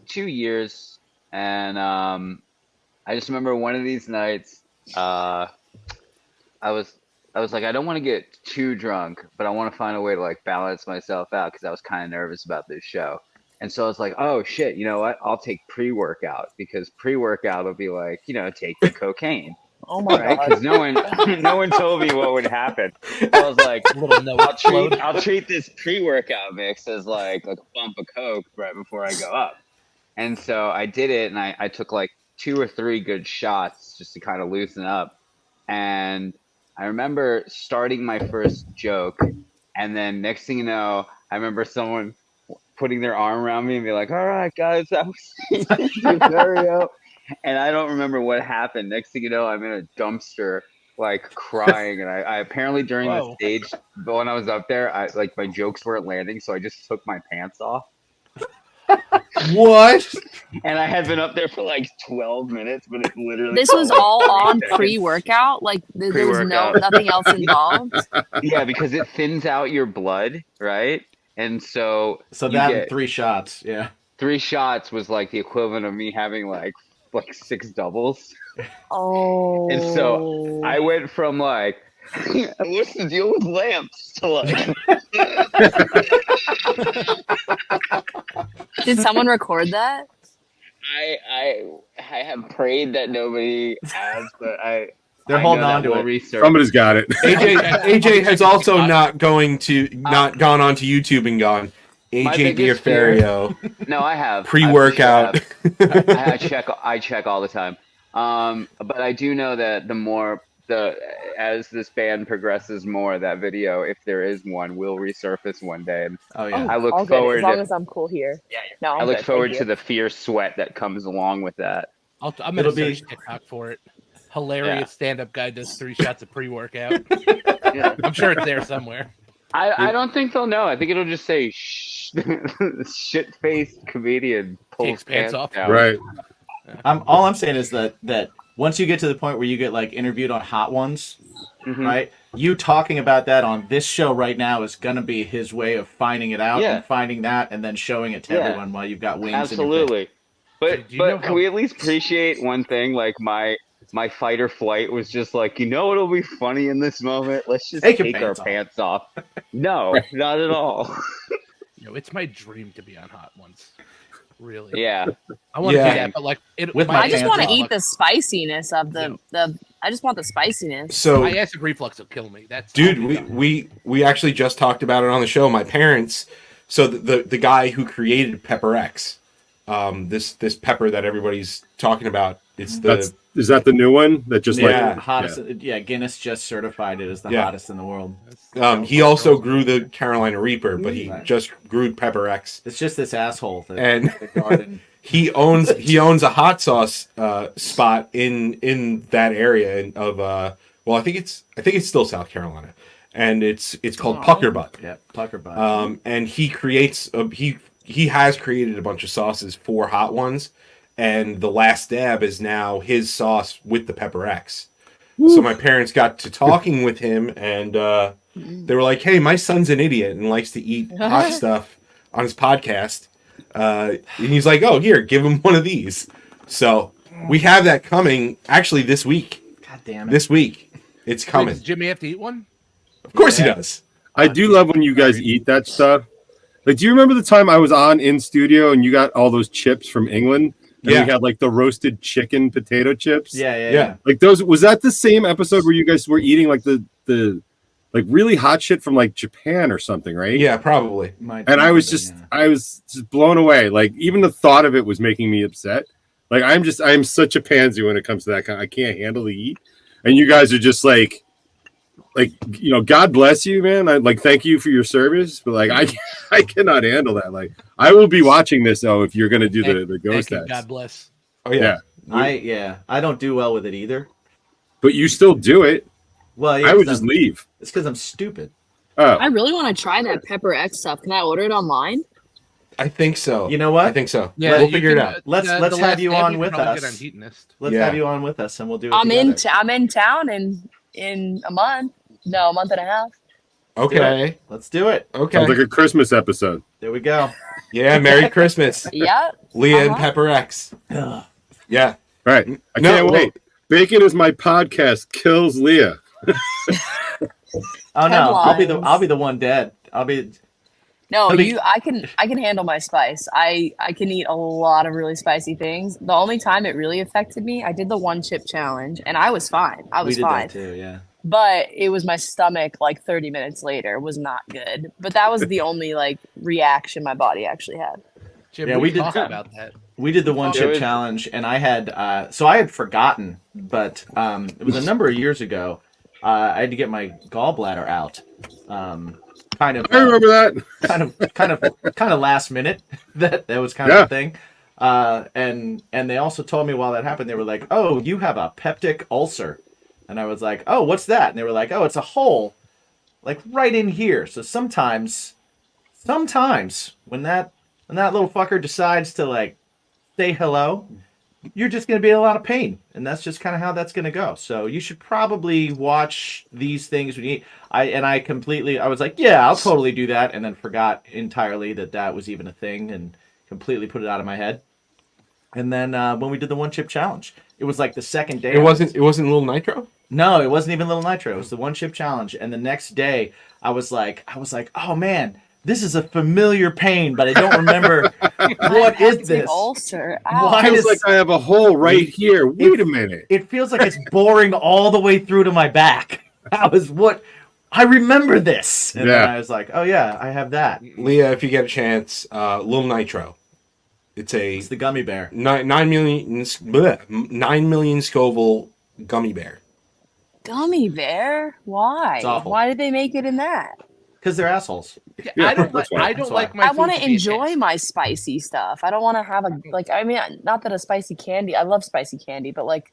2 years, and I just remember one of these nights I was like, I don't want to get too drunk, but I want to find a way to like balance myself out because I was kind of nervous about this show. And so I was like, oh shit, you know what? I'll take pre-workout because pre-workout will be like, you know, taking cocaine. Oh my Right? god. Because no one told me what would happen. I was like, I'll treat this pre-workout mix as like a bump of coke right before I go up. And so I did it, and I took like 2 or 3 good shots just to kind of loosen up. And I remember starting my first joke, and then next thing you know, I remember someone putting their arm around me and be like, "All right, guys, that was scenario." And I don't remember what happened. Next thing you know, I'm in a dumpster, like crying. And I apparently during the stage, but when I was up there, I like my jokes weren't landing, so I just took my pants off. What? And I had been up there for like 12 minutes, but it literally. This was all on pre-workout. Like there was nothing else involved. Yeah, because it thins out your blood, right? And so that 3 shots, yeah. 3 shots was like the equivalent of me having like like 6 doubles. Oh. And so I went from like, what's the deal with lamps to like. Did someone record that? I have prayed that nobody has, but They're I holding know that on to will it. resurface. Somebody's got it. AJ has also not gone onto YouTube and gone My AJ biggest fear- Diaferio. No, I have. Pre-workout. I check all the time. But I do know that as this band progresses more, that video, if there is one, will resurface one day. And Oh I look all good. forward. As long as I'm cool here. No, I'm I look good, forward thank to you. the fierce sweat that comes along with that. I'm gonna search TikTok for it. Hilarious Yeah. stand-up guy does 3 shots of pre-workout. I'm sure it's there somewhere. I don't think they'll know. I think it'll just say shit-faced comedian pulls Takes pants off. down. Right. All I'm saying is that once you get to the point where you get like interviewed on Hot Ones, Mm-hmm. right? You talking about that on this show right now is gonna be his way of finding it out and finding that and then showing it to everyone while you've got wings. Absolutely. But Do you know can we at least appreciate one thing? Like my fight or flight was just like, you know what'll be funny in this moment? Let's just Take your take our pants pants off. No, not at all. It's my dream to be on Hot Ones. Really. Yeah. I want to do that, but like I just want to eat the spiciness of the I just want the spiciness. So my acid reflux will kill me. Dude, we actually just talked about it on the show. My parents, so the guy who created Pepper X, this pepper that everybody's talking about, is that the new one that just hottest. Yeah, Guinness just certified it as the hottest in the world. He also grew the Carolina Reaper, but he just grew Pepper X. It's just this asshole that And the garden. he owns a hot sauce spot in that area of well, I think it's still South Carolina, and it's called Pucker Butt. Yeah, Pucker Butt. And he creates he has created a bunch of sauces for Hot Ones, and the Last Dab is now his sauce with the Pepper X. So my parents got to talking with him, and they were like, "Hey, my son's an idiot and likes to eat hot stuff on his podcast." And he's like, "Oh, here, give him one of these." So we have that coming actually this week. God damn it! This week, it's coming. Does Jimmy have to eat one? Of course he does. I do love when you guys eat that stuff. Like, do you remember the time I was in studio and you got all those chips from England? And we had like the roasted chicken potato chips. Yeah. Like those, was that the same episode where you guys were eating like the like really hot shit from like Japan or something, right? Yeah, probably. And I was just blown away. Like even the thought of it was making me upset. Like I'm such a pansy when it comes to that kind. I can't handle the heat. And you guys are just like, God bless you, man. I like thank you for your service, but like I cannot handle that. Like I will be watching this though if you're gonna do the ghost test. God bless. Oh yeah. I don't do well with it either. But you still do it. Well, yeah, I would just leave. It's because I'm stupid. Oh. I really want to try that Pepper X stuff. Can I order it online? I think so. You know what? I think so. Yeah, we'll figure it out. Let's have you on with us. Let's Yeah. have you on with us, and we'll do it. I'm together. in town in a month. No, a month and a half. Okay. Let's do it. Okay. Sounds like a Christmas episode. There we go. Yeah, Merry Christmas. Yeah. Leah and Pepper X. Yeah. Right. I can't wait. Bacon is my podcast kills Leah. Oh no, I'll be the one dead. No, I can handle my spice. I can eat a lot of really spicy things. The only time it really affected me, I did the 1 chip challenge and I was fine. We did that too, yeah. But it was my stomach like 30 minutes later was not good. But that was the only like reaction my body actually had. Jim, Yeah, we did talk about that. We did the 1 chip challenge, and I had so I had forgotten, but it was a number of years ago. I had to get my gallbladder out. Kind of. I remember that. Kind of last minute. That was kind of a thing. And they also told me while that happened, they were like, "Oh, you have a peptic ulcer," and I was like, "Oh, what's that?" And they were like, "Oh, it's a hole, like right in here." So sometimes when that little fucker decides to like say hello, you're just going to be in a lot of pain, and that's just kind of how that's going to go. So you should probably watch these things when you eat. I was like, yeah, I'll totally do that, and then forgot entirely that was even a thing, and completely put it out of my head. And then when we did the one chip challenge, it was like the second day. It wasn't Little Nitro? No, it wasn't even Little Nitro. It was the one chip challenge. And the next day, I was like, oh man, this is a familiar pain, but I don't remember what is this. Ulcer. Why feels like I have a hole right here. Wait a minute. It feels like it's boring all the way through to my back. I remember this. And then I was like, oh yeah, I have that. Leah, if you get a chance, Little Nitro. It's the gummy bear. 9 million Scoville gummy bear. Gummy bear? Why? It's awful. Why did they make it in that? Because they're assholes. I don't like my I want food to be enjoy my spicy stuff. I don't want to have not that a spicy candy. I love spicy candy, but like,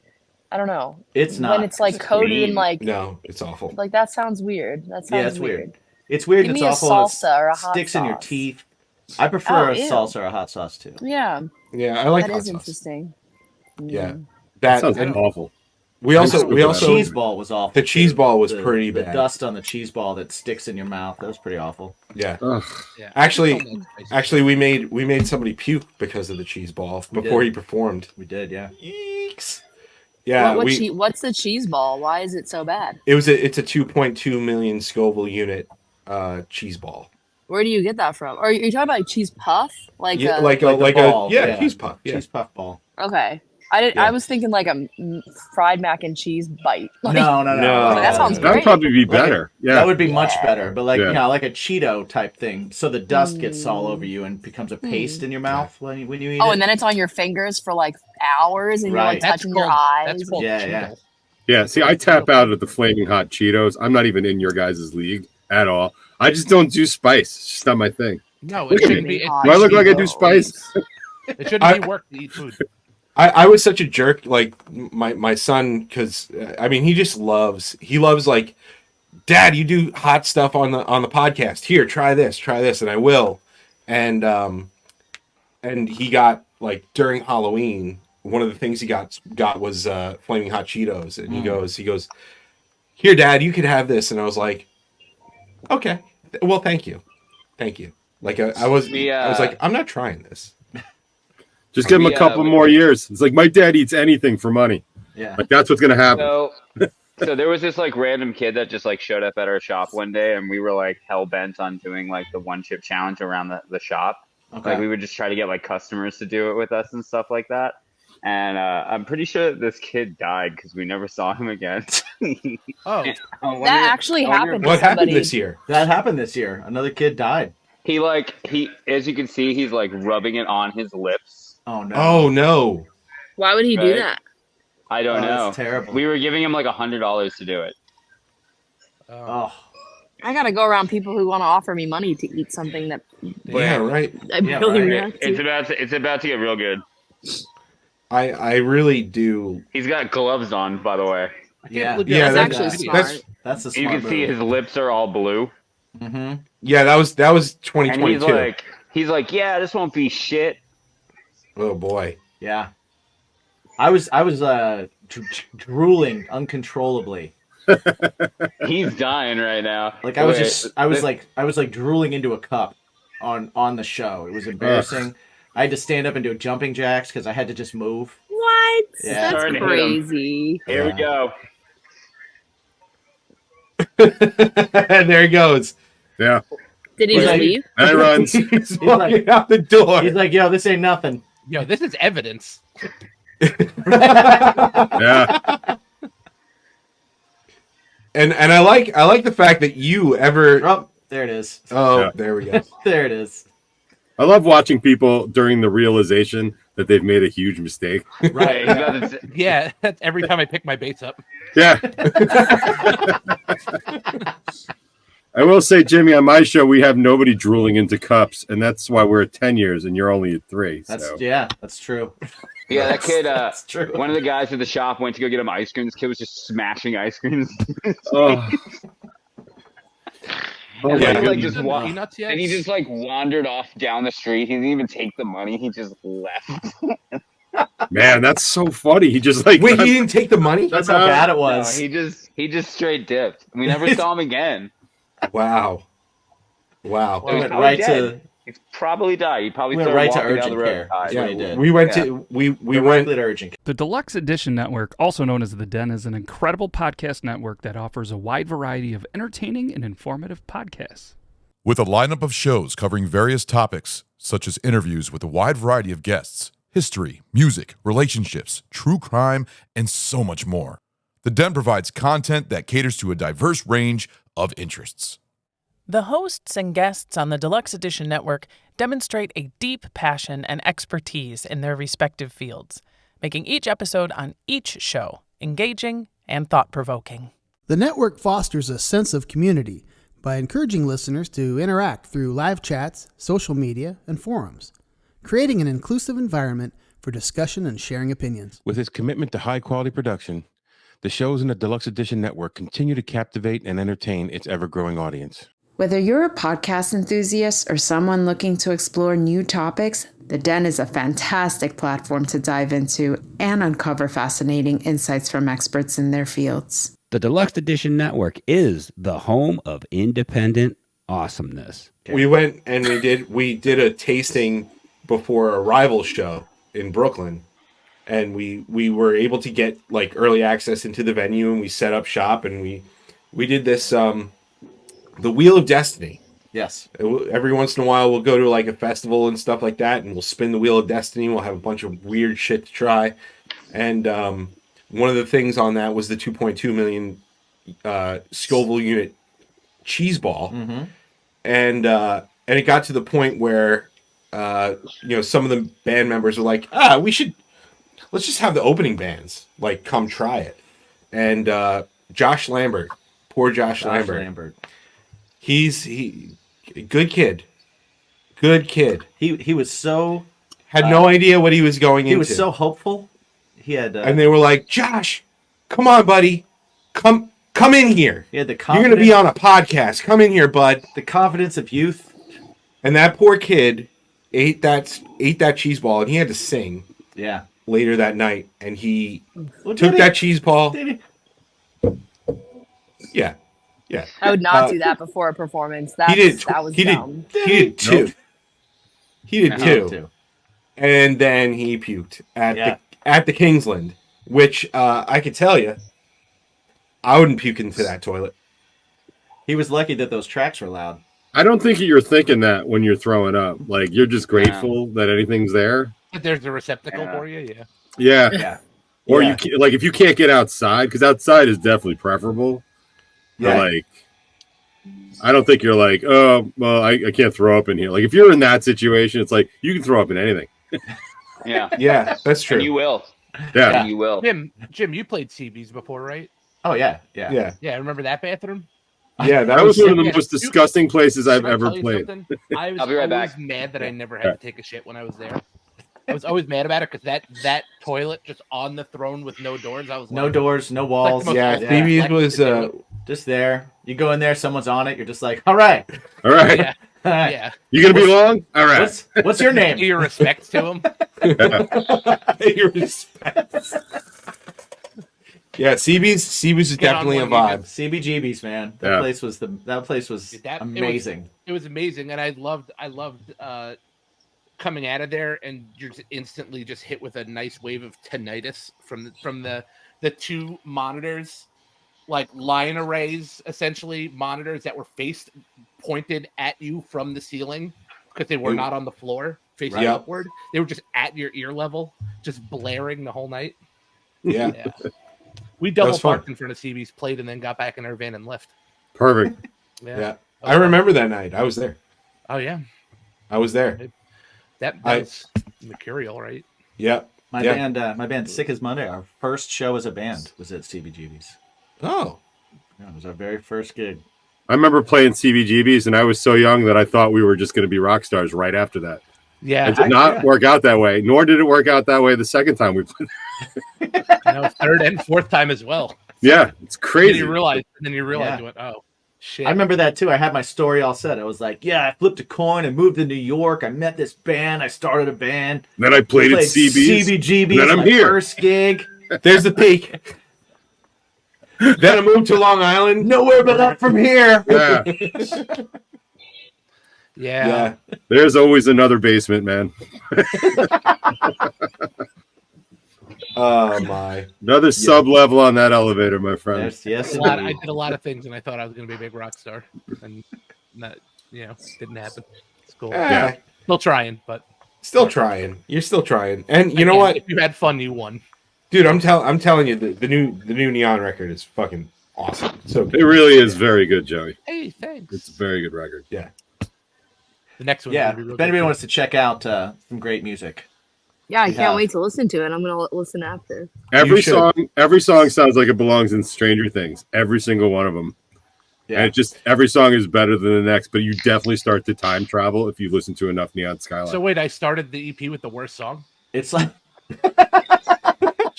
I don't know. It's not. When it's like coated in like. No, it's awful. Like that sounds weird. That sounds it's weird. It's weird. Give It's me a awful. salsa or a hot sticks in your sauce. teeth. I prefer a ew. salsa or a hot sauce too. Yeah. Yeah, I like that hot is sauce. interesting. Yeah, That sounds awful. We also the cheese ball was awful. The cheese ball was The- pretty the bad. dust on the cheese ball that sticks in your mouth. That was pretty awful. Yeah. Yeah. Actually, we made somebody puke because of the cheese ball before he performed. We did, yeah. Eeks. Yeah. What's the cheese ball? Why is it so bad? It's a 2.2 million Scoville unit cheese ball. Where do you get that from? Or are you talking about like cheese puff? Like Yeah, a like ball, a cheese puff. Yeah. Cheese puff ball. Okay. I was thinking like a fried mac and cheese bite. Like, No. That sounds That would great. probably be better. Yeah. That would be much better. But like, Yeah. like a Cheeto type thing. So the dust gets all over you and becomes a paste in your mouth when you eat it. Oh, and then it's on your fingers for like hours, and you're like Right. touching your eyes. That's called Yeah. Yeah, see, I tap out at the flaming hot Cheetos. I'm not even in your guys' league at all. I just don't do spice. It's just not my thing. No, Look it at shouldn't me. be. Do I look like I do spice? It shouldn't be work to eat food. I was such a jerk, like my son, because he just loves like, Dad, you do hot stuff on the podcast. Here, try this, and I will. And he got, like, during Halloween, one of the things he got was flaming hot Cheetos, and he goes, here, Dad, you can have this. And I was like, okay, well, thank you. Like I was like, I'm not trying this. Just give him a couple more years. It's like my dad eats anything for money. Yeah, like that's what's gonna happen. So there was this like random kid that just like showed up at our shop one day, and we were like hell bent on doing like the one chip challenge around the shop. Okay. Like we would just try to get like customers to do it with us and stuff like that. And I'm pretty sure this kid died because we never saw him again. Oh, That actually happened. What to happened somebody. this year? That happened this year. Another kid died. He as you can see, he's like rubbing it on his lips. Oh no. Oh no. Why would he do Right. that? I don't know. That's terrible. We were giving him like $100 to do it. Oh. I gotta go around people who want to offer me money to eat something that Yeah, right. I really react to. It's about to get real good. I really do. He's got gloves on, by the way. Yeah. Yeah, That's actually smart. That's the You smart can see his lips are all blue. Mm-hmm. Yeah, that was And 2022. he's like, yeah, this won't be shit. Oh boy. Yeah. I was drooling uncontrollably. He's dying right now. Like I was like drooling into a cup on the show. It was embarrassing. I had to stand up and do jumping jacks because I had to just move. What? Yeah. Sorry That's to hit him. crazy. Here we go. And there he goes. Yeah. Did he He's just like- leave? And he runs. He's walking out the door. He's like, yo, this ain't nothing. yo, this is evidence. Yeah. And I like the fact that you ever. Oh, there it is. Oh, Yeah. there we go. There it is. I love watching people during the realization that they've made a huge mistake. Right. Yeah. Yeah, that's every time I pick my baits up. Yeah. I will say, Jimmy, on my show, we have nobody drooling into cups, and that's why we're at 10 years, and you're only at 3. That's so. yeah, that's true. Yeah, that kid. That's true. One of the guys at the shop went to go get him ice cream. This kid was just smashing ice creams. Oh. Oh And my then, like, goodness. just wa- Peanuts yet? and he just like wandered off down the street. He didn't even take the money. He just left. Man, that's so funny. He just like Wait, he didn't take the money? That's how bad it No, was. he just straight dipped. We never saw him again. Wow. It went Oh, right he's to dead. He's probably died. He probably Went started right to walking down urgent the road. care. and died. That's what he did. We went Yeah. to we Directly went to urgent care. The Deluxe Edition Network, also known as The Den, is an incredible podcast network that offers a wide variety of entertaining and informative podcasts. With a lineup of shows covering various topics, such as interviews with a wide variety of guests, history, music, relationships, true crime, and so much more. The Den provides content that caters to a diverse range of interests. The hosts and guests on the Deluxe Edition Network demonstrate a deep passion and expertise in their respective fields, making each episode on each show engaging and thought-provoking. The network fosters a sense of community by encouraging listeners to interact through live chats, social media, and forums, creating an inclusive environment for discussion and sharing opinions. With its commitment to high-quality production, the shows in the Deluxe Edition Network continue to captivate and entertain its ever-growing audience. Whether you're a podcast enthusiast or someone looking to explore new topics, The Den is a fantastic platform to dive into and uncover fascinating insights from experts in their fields. The Deluxe Edition Network is the home of independent awesomeness. We went and we did a tasting before a Revel show in Brooklyn, and we were able to get like early access into the venue, and we set up shop, and we did this the Wheel of Destiny. Yes. Every once in a while we'll go to like a festival and stuff like that, and we'll spin the Wheel of Destiny. We'll have a bunch of weird shit to try, and one of the things on that was the 2.2 million Scoville unit cheese ball, and it got to the point where some of the band members were like, let's just have the opening bands like come try it, and Josh Lambert, poor Josh Lambert. He good kid. He was so had no idea what he was going into. He was so hopeful. He had and they were like, Josh, come on, buddy, come in here. He had the You're gonna be on a podcast. Come in here, bud. The confidence of youth. And that poor kid ate that cheese ball, and he had to sing. Yeah. Later that night, and he took that cheese ball. Yeah. Yeah. I would not do that before a performance. That was dumb. He did two. Nope. He did two. And then he puked at the Kingsland, which I could tell you, I wouldn't puke into that toilet. He was lucky that those tracks were loud. I don't think you're thinking that when you're throwing up. Like, you're just grateful that anything's there. But there's a receptacle for you, Yeah. Or you can't, like, if you can't get outside, because outside is definitely preferable. Yeah. Like, I don't think you're like, oh, well, I can't throw up in here. Like, if you're in that situation, it's like you can throw up in anything. Yeah, that's true. And you will. Yeah. And you will. Jim, you played CBs before, right? Oh yeah. Yeah, remember that bathroom? Yeah, that was one of the most disgusting places I've ever played. I was I'll be right back. always mad that I never had to take a shit when I was there. I was always mad about it because that toilet just on the throne with no doors. I was No like, doors, no walls. Stevie's was just there. You go in there, someone's on it. You're just like, all right. All right. Yeah. All right. Yeah. You gonna be long? All right. What's your name? Pay your respects to him. Pay your respects. Yeah, CB's is definitely a vibe. CBGB's, man. That place was amazing. It was amazing, and I loved coming out of there, and you're just instantly just hit with a nice wave of tinnitus from the two monitors, like line arrays, essentially monitors that were pointed at you from the ceiling because they were not on the floor facing upward. They were just at your ear level, just blaring the whole night. Yeah. We double parked in front of CB's, played, and then got back in our van and left. Perfect. Yeah. I remember that night. I was there. Oh yeah, I was there. That was Mercurial, right? Yeah. My band Sick as Monday, our first show as a band was at CBGB's. Oh. Yeah, it was our very first gig. I remember playing CBGB's, and I was so young that I thought we were just going to be rock stars right after that. Yeah. It did not work out that way, nor did it work out that way the second time we played. Third and fourth time as well. Yeah, it's crazy. And then you realize you went, oh, shit. I remember that too. I had my story all set. I was like, I flipped a coin and moved to New York. I met this band. I started a band. Then I played at CBGB's. Then I'm here. First gig. There's the peak. Then I moved to Long Island. Nowhere but up from here. Yeah. Yeah. There's always another basement, man. Oh my! Another sub level on that elevator, my friend. Yes, I did a lot of things, and I thought I was going to be a big rock star, and that didn't happen. It's cool. Yeah. Still trying, but Still trying. You're still trying. And you know what? If you had fun, you won. Dude, I'm telling you, the new Neon record is fucking awesome. So It really is very good, Joey. Hey, thanks. It's a very good record. Yeah. The next one. Yeah. If anybody wants to check out some great music. Yeah, I We can't have- wait to listen to it. I'm gonna listen after. Every song sounds like it belongs in Stranger Things. Every single one of them. Yeah. And every song is better than the next, but you definitely start to time travel if you listen to enough Neon Skyline. So wait, I started the EP with the worst song. It's like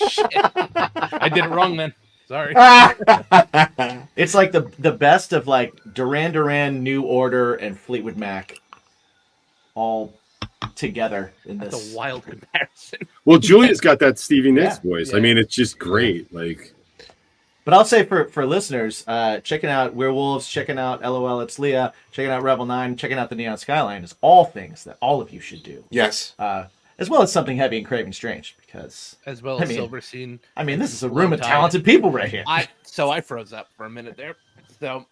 Shit. I did it wrong then. Sorry. it's like the best of like Duran Duran, New Order, and Fleetwood Mac all together in this. That's a wild comparison. Well, Julia's got that Stevie Nicks voice. yeah. I mean, it's just great. Like, But I'll say for listeners, checking out Werewolves, checking out LOL, It's Leah, checking out Revel 9, checking out the Neon Skyline is all things that all of you should do. Yes. As well as something heavy and Craving Strange, because As well as Silverstein. I mean, this is a room of Tide. talented people right here. I froze up for a minute there. So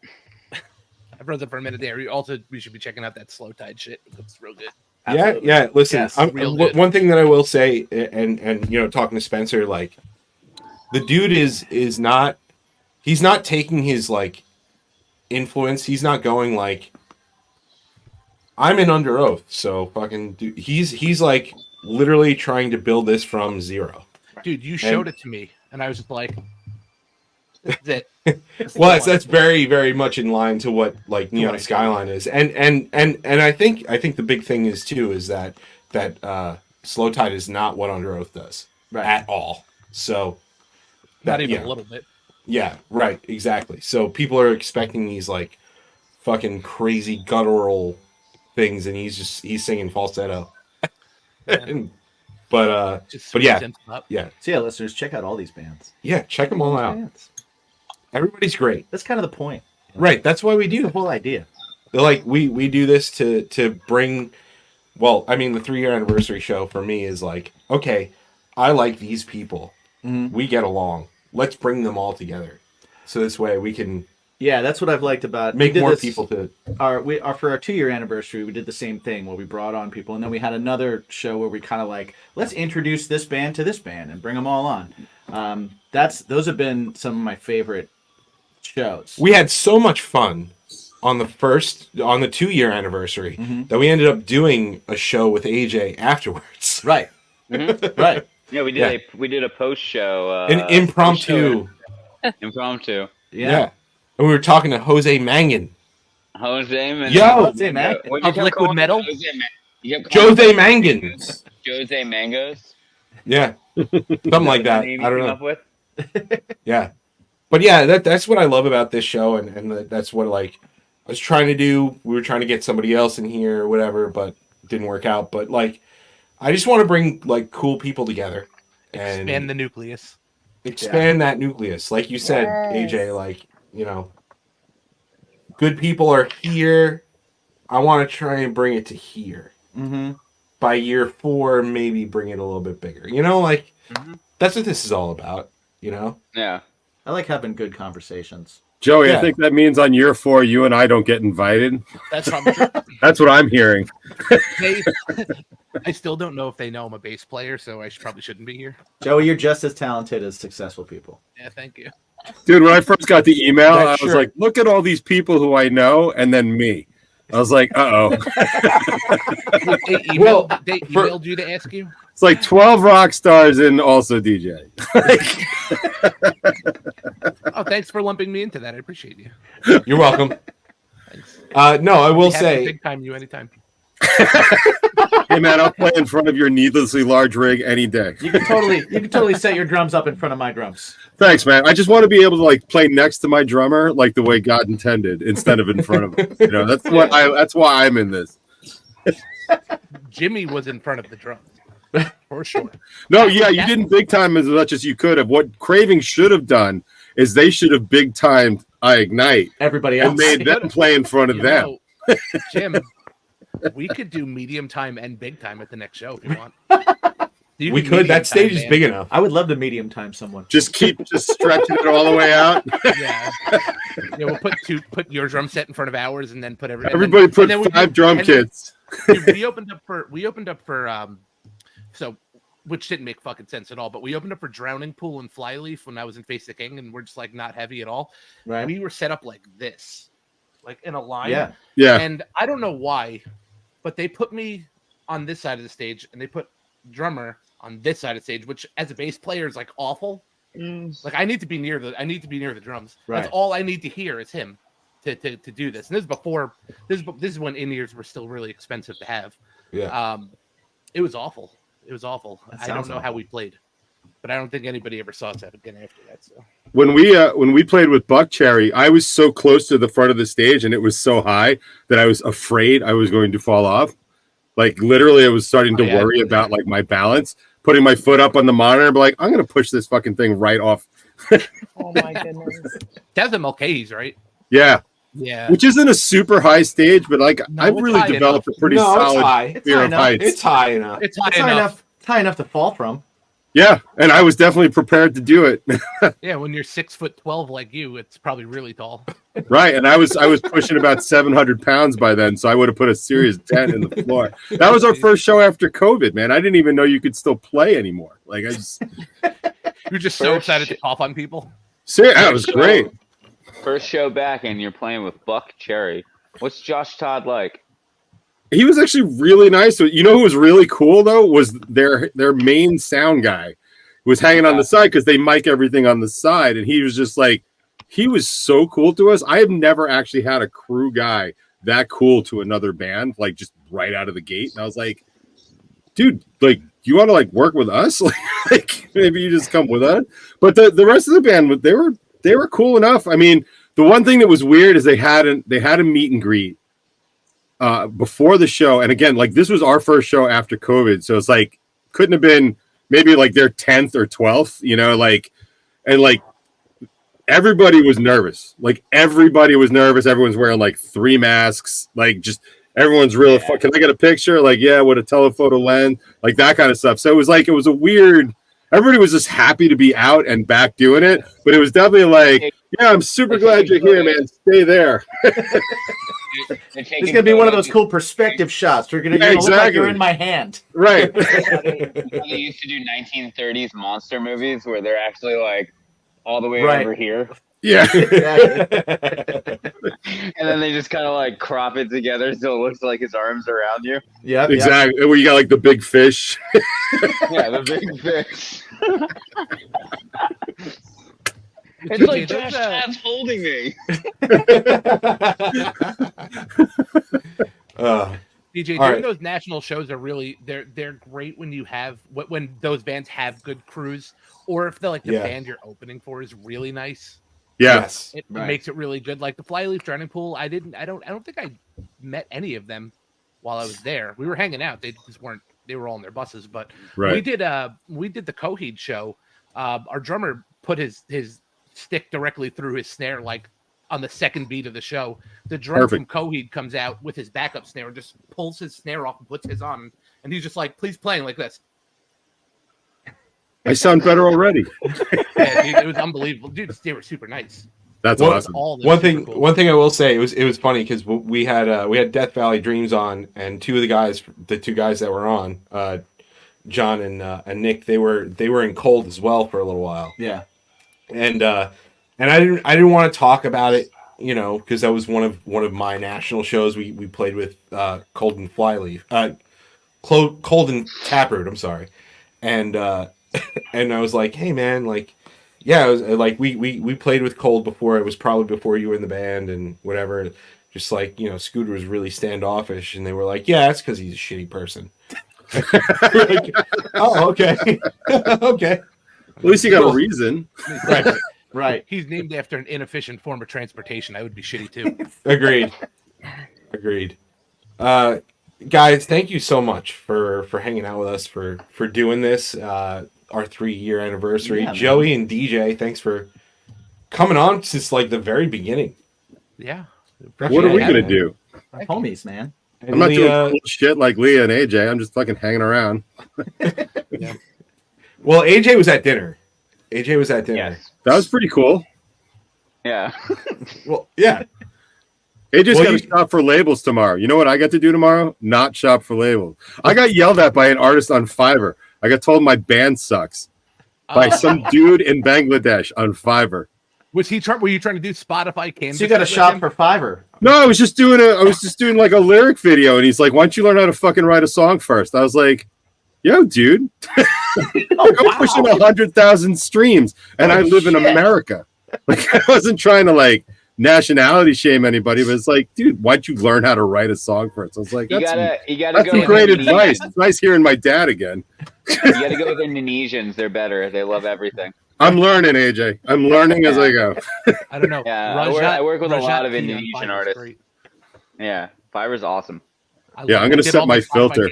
I froze up for a minute there. We should be checking out that Slow Tide shit. It looks real good. Yeah, yeah. Listen, Yes, real good. one thing that I will say, and talking to Spencer, like the dude is not, he's not taking his like influence. He's not going like, I'm in Underoath, so fucking. Dude, he's like literally trying to build this from zero. Dude, you showed it to me, and I was just like, "That's it." Well, that's very, very much in line to what like Neon Skyline is, and I think the big thing is too is that Slow Tide is not what Underoath does at all. So Not even a little bit. Yeah, right, exactly. So people are expecting these like fucking crazy guttural things, and he's singing falsetto. But yeah, yeah. So yeah, listeners, check out all these bands. Yeah, check them all out. Everybody's great. That's kind of the point. Right, that's why we do the whole idea. Like we do this to bring, well, I mean, the 3-year anniversary show for me is like, okay, I like these people. We get along. Let's bring them all together. So this way we can that's what I've liked about make we did more this- people to for our 2-year anniversary. We did the same thing where we brought on people, and then we had another show where we kind of like, let's introduce this band to this band and bring them all on. Those have been some of my favorite shows. We had so much fun on the 2-year anniversary that we ended up doing a show with AJ afterwards. Right. Right. Yeah, we did a post show. An impromptu. Impromptu. Yeah. And we were talking to Jose Mangan. Jose Mangan. Yo! Of Liquid Metal? Jose Mangan. Jose Mangos. Yeah. Something like that. Name I don't you know. came up with? Yeah. But yeah, that's what I love about this show, and that's what like I was trying to do. We were trying to get somebody else in here or whatever, but it didn't work out. But like I just want to bring like cool people together and Expand the nucleus. Expand that nucleus. Like you said, AJ, like, good people are here. I want to try and bring it to here. By year 4, maybe bring it a little bit bigger. That's what this is all about, Yeah. I like having good conversations. Joey, Yeah. I think that means on year 4, you and I don't get invited. That's probably true. That's what I'm hearing. I still don't know if they know I'm a bass player, so I probably shouldn't be here. Joey, you're just as talented as successful people. Yeah, thank you. Dude, when I first got the email, I was sure. like, look at all these people who I know, and then me. I was like, uh-oh. They emailed you to ask you? It's like 12 rock stars and also DJ. Oh, thanks for lumping me into that. I appreciate you. You're welcome. No, I will Be happy to say, big time you anytime. Hey, man, I'll play in front of your needlessly large rig any day. You can totally set your drums up in front of my drums. Thanks, man. I just want to be able to like play next to my drummer like the way God intended instead of in front of him. That's why I'm in this. Jimmy was in front of the drums. For sure. No, yeah, you didn't big time as much as you could have. What Craving should have done is they should have big timed I Ignite everybody and made them play in front of them. Jim, We could do medium time and big time at the next show if you want. You We do could. medium That stage time, is man. big enough. I would love to medium time someone. Just stretching it all the way out. Yeah, we'll put your drum set in front of ours, and then put Everybody put 5 drum kits. We opened up for so, which didn't make fucking sense at all. But we opened up for Drowning Pool and Flyleaf when I was in Face the King, and we're just like not heavy at all. Right. We were set up like this, like in a line. Yeah. Yeah. And I don't know why, but they put me on this side of the stage, and they put drummer on this side of the stage, which as a bass player is like awful. Like I need to be near the drums. Right. That's all I need to hear is him to do this. And this is before this is when in-ears were still really expensive to have. Yeah. It was awful. It was awful. That I don't sounds know how awful. we played, but I don't think anybody ever saw us again after that. So When we played with Buck Cherry, I was so close to the front of the stage and it was so high that I was afraid I was going to fall off. Like literally, I was starting to worry about like my balance, putting my foot up on the monitor and be like, I'm going to push this fucking thing right off. Oh my goodness. that's the Mulcahy's, right? Yeah. Yeah. Which isn't a super high stage, but like No, I've it's really high developed enough. a pretty No, it's solid high. It's fear high of enough. heights. It's high enough. It's high It's enough. high enough to fall from. Yeah, and I was definitely prepared to do it. Yeah, when you're 6'12" like you, it's probably really tall. Right, and I was pushing about 700 pounds by then, so I would have put a serious dent in the floor. That was our first show after COVID, man. I didn't even know you could still play anymore. Like I just, You're just so excited to cough on people. that was great. First show back, and you're playing with Buck Cherry. What's Josh Todd like? He was actually really nice. You know who was really cool though was their main sound guy, who was hanging on the side because they mic everything on the side, and he was just like, he was so cool to us. I have never actually had a crew guy that cool to another band, like just right out of the gate. And I was like, dude, like, you want to like work with us? Like maybe you just come with us. But the rest of the band, they were cool enough. I mean, the one thing that was weird is they had a meet and greet before the show. And again, like this was our first show after COVID. So it's like, couldn't have been maybe like their 10th or 12th, you know, like, and like everybody was nervous. Like everybody was nervous. Everyone's wearing like 3 masks, like just everyone's real. Can I get a picture? Like, yeah, with a telephoto lens, like that kind of stuff. So it was a weird, everybody was just happy to be out and back doing it. But it was definitely like, yeah, I'm super glad you're here, man. Stay there. It's going to be one of those cool perspective shots. You're going to look like you're in my hand. Right. They used to do 1930s monster movies where they're actually like all the way over here. Yeah. And then they just kind of like crop it together so it looks like his arms around you. Yeah, exactly. Where you got like the big fish. Yeah, the big fish. It's DJ, like Josh Todd's holding me. DJ, all doing right. those national shows are really they're great when you have when those bands have good crews, or if the band you're opening for is really nice. Yeah. Yes. It makes it really good. Like the Flyleaf, Drowning Pool, I don't think I met any of them while I was there. We were hanging out. They just weren't. They were all in their buses. But we did the Coheed show. Our drummer put his stick directly through his snare, like on the second beat of the show. The drum from Coheed comes out with his backup snare and just pulls his snare off and puts his on, and he's just like, "Please playing like this." I sound better already. Yeah, dude, it was unbelievable, dude. They were super nice. That's awesome. One thing I will say, it was funny because we had Death Valley Dreams on, and the two guys that were on, John and Nick, they were in Cold as well for a little while. Yeah, and I didn't want to talk about it, you know, because that was one of my national shows. We played with Cold and Flyleaf, Cold and Taproot. I'm sorry, and and I was like, hey man, like. Yeah, it was like we played with Cold before. It was probably before you were in the band and whatever. Just like, you know, Scooter was really standoffish, and they were like, "Yeah, that's because he's a shitty person." Like, oh, okay, okay. At least you got a reason, right? Right. He's named after an inefficient form of transportation. I would be shitty too. Agreed. Guys, thank you so much for hanging out with us for doing this. Our 3-year anniversary. Yeah, Joey and DJ, thanks for coming on since like the very beginning. Yeah. What are we gonna do? Homies, man. I'm not doing cool shit like Leah and AJ. I'm just fucking hanging around. Yeah. Well, AJ was at dinner. AJ was at dinner. Yes. That was pretty cool. Yeah. Well, yeah. AJ's got to shop for labels tomorrow. You know what I got to do tomorrow? Not shop for labels. I got yelled at by an artist on Fiverr. I got told my band sucks by some dude in Bangladesh on Fiverr. Were you trying to do Spotify Canvas? So you got to shop for Fiverr. No, I was just doing like a lyric video, and he's like, "Why don't you learn how to fucking write a song first?" I was like, "Yo, dude, I'm pushing 100,000 streams, and I live in America." Like, I wasn't trying to like nationality shame anybody, but it's like, dude, why don't you learn how to write a song first? I was like, You that's gotta go some with great Indonesian. advice. It's nice hearing my dad again. You gotta go with Indonesians. They're better. They love everything. I'm learning, AJ. I'm learning as I go. I don't know. Yeah, I work with a lot of Indonesian artists. Yeah, Fiverr's awesome. Yeah, I'm gonna set my filter.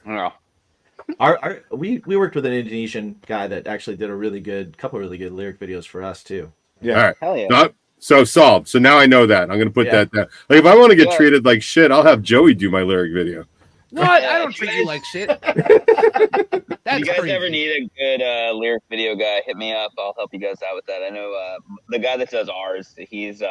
Oh. We worked with an Indonesian guy that actually did couple really good lyric videos for us too. Yeah. All right. Hell yeah. So solved. So now I know that. I'm gonna put that down. Like, if I want to get treated like shit, I'll have Joey do my lyric video. What? I don't treat you like shit. If you guys ever need a good lyric video guy, hit me up. I'll help you guys out with that. I know the guy that does ours. He's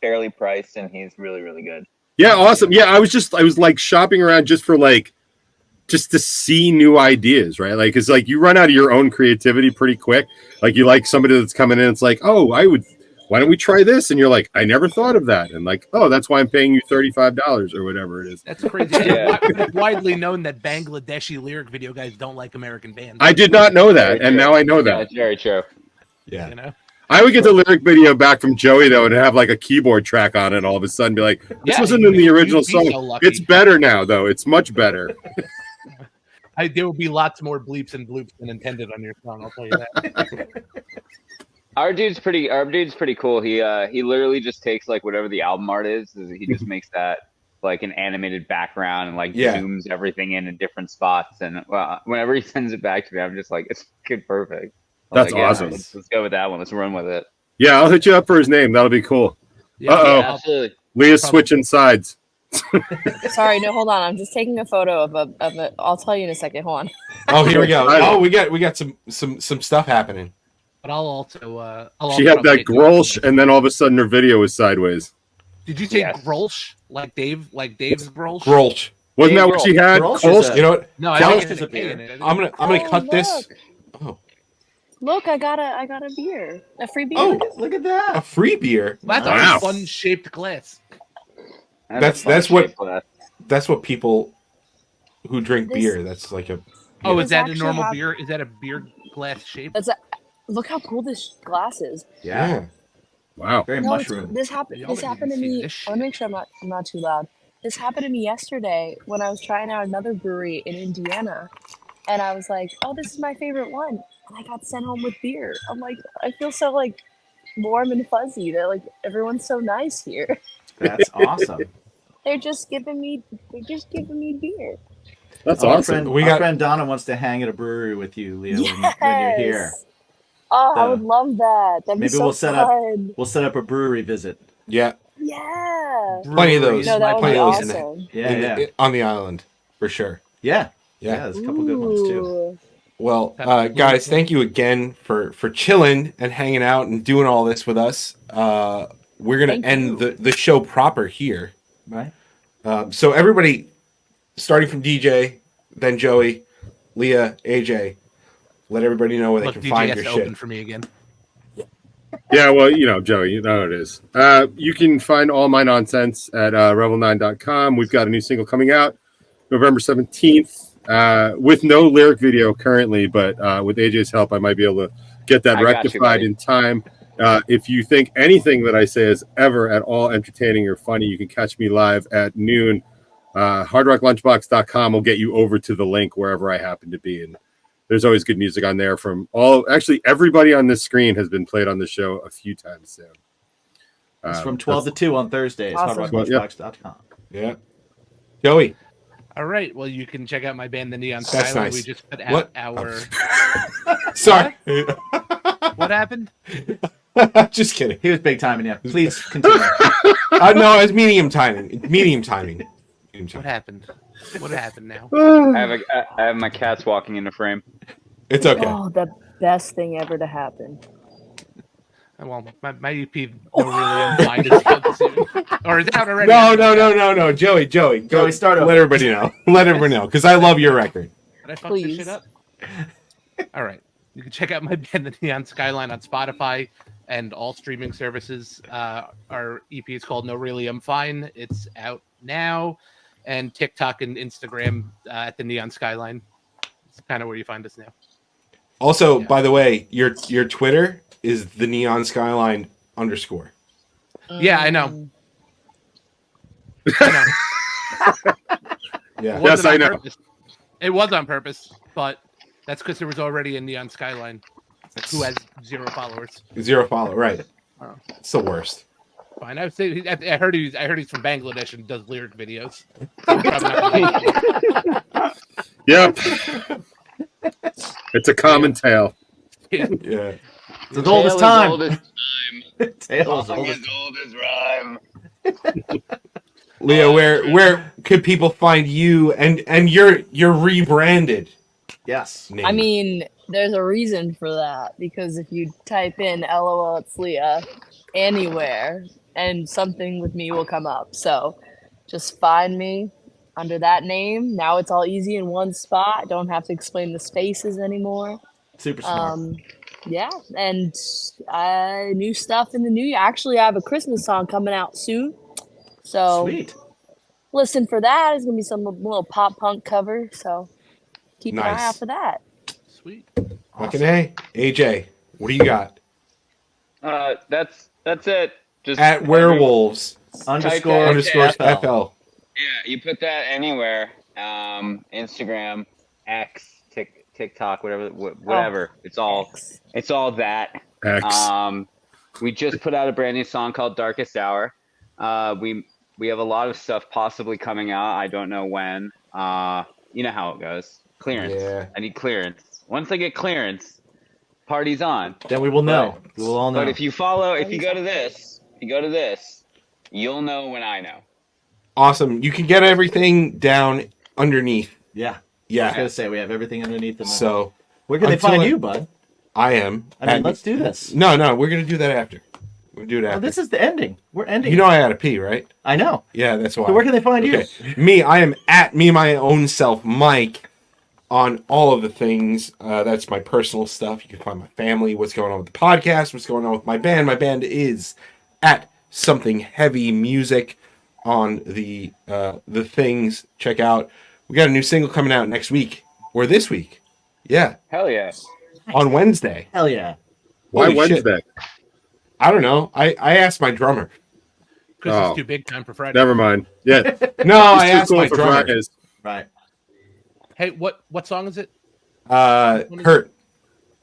fairly priced and he's really, really good. Yeah, awesome. Yeah, I was like shopping around just to see new ideas, right? Like, it's like you run out of your own creativity pretty quick. Like, you like somebody that's coming in, it's like, oh, why don't we try this? And you're like, I never thought of that. And like, oh, that's why I'm paying you $35 or whatever it is. That's crazy. It's widely known that Bangladeshi lyric video guys don't like American bands. I did not know that, and now I know that. That's very true. Yeah. You know? I would get the lyric video back from Joey, though, and have like a keyboard track on it, and all of a sudden be like, this wasn't in the original song. So it's better now, though. It's much better. There will be lots more bleeps and bloops than intended on your song. I'll tell you that. Our dude's pretty cool. He literally just takes like whatever the album art is. He just makes that like an animated background and like zooms everything in different spots. And whenever he sends it back to me, I'm just like, it's perfect. That's awesome. Let's go with that one. Let's run with it. Yeah, I'll hit you up for his name. That'll be cool. Uh-oh. Yeah, absolutely. Leah's switching sides. Sorry, no, hold on. I'm just taking a photo of a. I'll tell you in a second. Hold on. Oh, here we go. Oh, we got some stuff happening. But I'll also. She had that Grolsch, and then all of a sudden her video was sideways. Did you say Grolsch? Like Dave's Grolsch? Grolsch. Wasn't that what she had? Grolsch. You know what? No, I think it's a K in it. I'm gonna cut this. Oh. Look, I got a beer, a free beer. Oh, look at that! A free beer. That's a fun shaped glass. That's what people who drink beer. That's like a. Oh, is that a normal beer? Is that a beer glass shape? Look how cool this glass is. Yeah. Wow. Very mushroom. This happened to me. I want to make sure I'm not too loud. This happened to me yesterday when I was trying out another brewery in Indiana, and I was like, "Oh, this is my favorite one," and I got sent home with beer. I'm like, I feel so like warm and fuzzy. That like everyone's so nice here. That's awesome. They're just giving me beer. That's awesome. Our friend Donna wants to hang at a brewery with you, Leah, when you're here. Oh, I would love that. That'd be so fun. We'll set up a brewery visit. Yeah. Yeah. Plenty of those. No, that would Plenty be of awesome. those on the island for sure. Yeah. Yeah. There's a couple good ones too. Well, guys, thank you again for chilling and hanging out and doing all this with us. We're gonna end the show proper here. Right. So everybody, starting from DJ, then Joey, Leah, AJ, let everybody know where they can DJ find has your to shit. open for me again. Yeah, well, Joey, you know how it is. You can find all my nonsense at revel9.com. We've got a new single coming out November 17th with no lyric video currently, but with AJ's help, I might be able to get that rectified in time. If you think anything that I say is ever at all entertaining or funny, you can catch me live at noon. hardrocklunchbox.com will get you over to the link wherever I happen to be. And there's always good music on there from everybody on this screen has been played on the show a few times soon. It's from 12 to 2 on Thursdays. Awesome. hardrocklunchbox.com. Yeah. Joey. All right. Well, you can check out my band, the Neon That's Skyline. nice. We just put out our. Sorry. What happened? Just kidding. He was big timing you. Please continue. No, it's medium timing. Medium timing. What happened? What happened now? I have my cats walking into frame. It's okay. Oh, the best thing ever to happen. Well, my EP no really unsigned is out soon. Or is it out already? No. Joey. Go, start over. Let everybody know. Let everybody know. Because I love your record. Did I fuck this shit up? All right. You can check out my band, The Neon Skyline, on Spotify and all streaming services. Our EP is called No Really I'm Fine. It's out now. And TikTok and Instagram at The Neon Skyline. It's kind of where you find us now. Also, by the way, your Twitter is the Neon Skyline _. Yeah, I know. Yeah. Yes, I know. Purpose. It was on purpose, but that's because there was already a Neon Skyline who has 0 followers. 0 follow, right? Oh. It's the worst. Fine. I heard he's from Bangladesh and does lyric videos. Yep. It's a common tale. Yeah. It's as old as time. Tale as old as rhyme. Leo, where could people find you? And you're rebranded. Yes. I mean, there's a reason for that, because if you type in lolitslea anywhere and something with me will come up. So just find me under that name. Now it's all easy in one spot. I don't have to explain the spaces anymore. Super smart. Yeah, and new stuff in the new year. Actually, I have a Christmas song coming out soon. So Sweet. Listen for that. It's going to be some little pop punk cover. So keep an eye out for that. Sweet. Fucking A. AJ, what do you got? That's it. Just At werewolves _FL. FL. Yeah, you put that anywhere. Instagram, X, TikTok, whatever. It's all that. X. We just put out a brand new song called Darkest Hour. We have a lot of stuff possibly coming out. I don't know when. You know how it goes. Clearance. Yeah. I need clearance. Once I get clearance, party's on. Then we will know. We will all know. But if you go to this, you'll know when I know. Awesome. You can get everything down underneath. Yeah. Yeah. I was going to say, we have everything underneath the So, where can they find you, bud? I am. Let's do this. No, we're going to do that after. We'll do it after. Oh, this is the ending. We're ending. You know I had to pee, right? I know. Yeah, that's why. So where can they find you? Me, I am at me, my own self, Mike, on all of the things. That's my personal stuff. You can find my family, what's going on with the podcast, what's going on with my band. My band is at Something Heavy Music on the things. Check out. We got a new single coming out next week or this week. Yeah. Hell yeah. On Wednesday. Hell yeah. Why Holy shit. Wednesday? I don't know. I asked my drummer. Because it's too big time for Friday. Never mind. Yeah. No, I It's asked too cool my for drummer. Fridays. Right. Hey, what song is it? Hurt.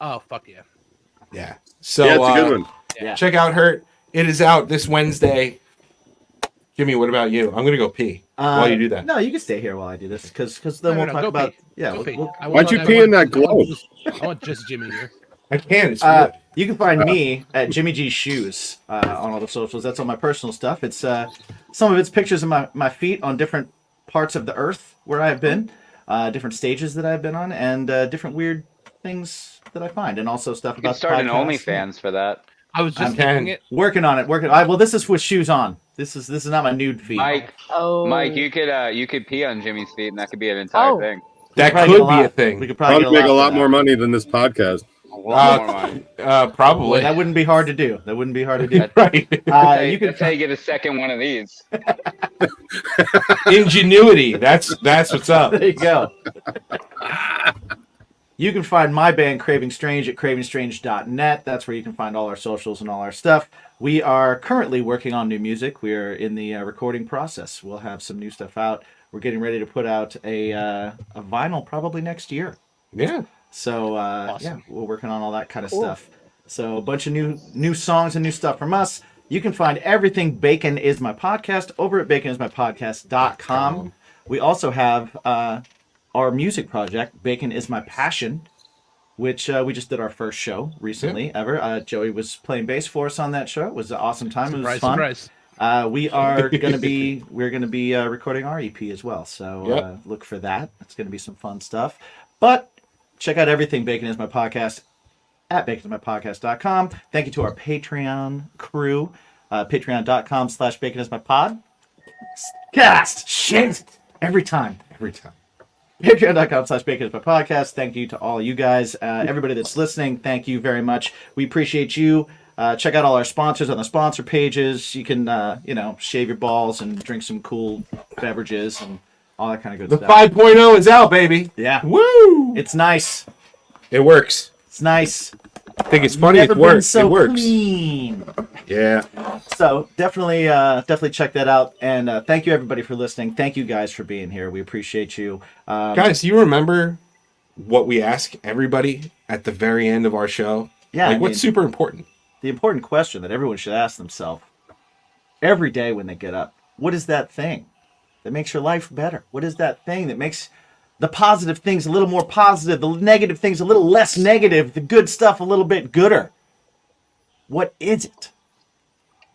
Oh, fuck yeah. Yeah. So Yeah, it's a good one. Yeah. Check out Hurt. It is out this Wednesday. Jimmy, what about you? I'm gonna go pee while you do that. No, you can stay here while I do this, because then we'll talk go about. pee. Yeah. Go pee. Why'd you pee in that globe? I want just Jimmy here. I can. It's good. You can find me at Jimmy G Shoes on all the socials. That's all my personal stuff. It's some of it's pictures of my feet on different parts of the earth where I've been, different stages that I've been on, and different weird things that I find, and also stuff You about can start the an podcast. OnlyFans for that. I was just I'm thinking it. Working on it. Well, this is with shoes on. This is not my nude feet. Mike, Oh. Mike, you could pee on Jimmy's feet, and that could be an entire Oh. thing. That probably could get be a lot. thing. We could probably Probably get make a lot for more that. money than this podcast. A lot more money. Probably. Boy, that wouldn't be hard to do. That wouldn't be hard to do. Right. You could. That's how you get a second one of these. Ingenuity. That's what's up. There you go. You can find my band Craving Strange at cravingstrange.net. That's where you can find all our socials and all our stuff. We are currently working on new music. We are in the recording process. We'll have some new stuff out. We're getting ready to put out a vinyl probably next year. Yeah. So yeah, we're working on all that kind of stuff. So a bunch of new songs and new stuff from us. You can find everything Bacon Is My Podcast over at baconismypodcast.com. We also have our music project, Bacon Is My Passion, which we just did our first show recently ever. Joey was playing bass for us on that show. It was an awesome time. It was fun. Surprise. we're gonna be recording our EP as well. So look for that. It's gonna be some fun stuff. But check out everything Bacon Is My Podcast at baconismypodcast.com. Thank you to our Patreon crew, patreon.com/baconismypod. Cast shit every time. Patreon.com/baconismypodcast. Thank you to all you guys, everybody that's listening. Thank you very much. We appreciate you. Check out all our sponsors on the sponsor pages. You can, shave your balls and drink some cool beverages and all that kind of good stuff. The 5.0 is out, baby. Yeah. Woo! It's nice. It works. It's nice. I think it's funny. Never It works. been so it works. clean. Yeah. So definitely check that out. And thank you everybody for listening. Thank you guys for being here. We appreciate you. Guys, you remember what we ask everybody at the very end of our show? Yeah. What's super important? The important question that everyone should ask themselves every day when they get up. What is that thing that makes your life better? What is that thing that makes the positive things a little more positive, the negative things a little less negative, the good stuff a little bit gooder? What is it?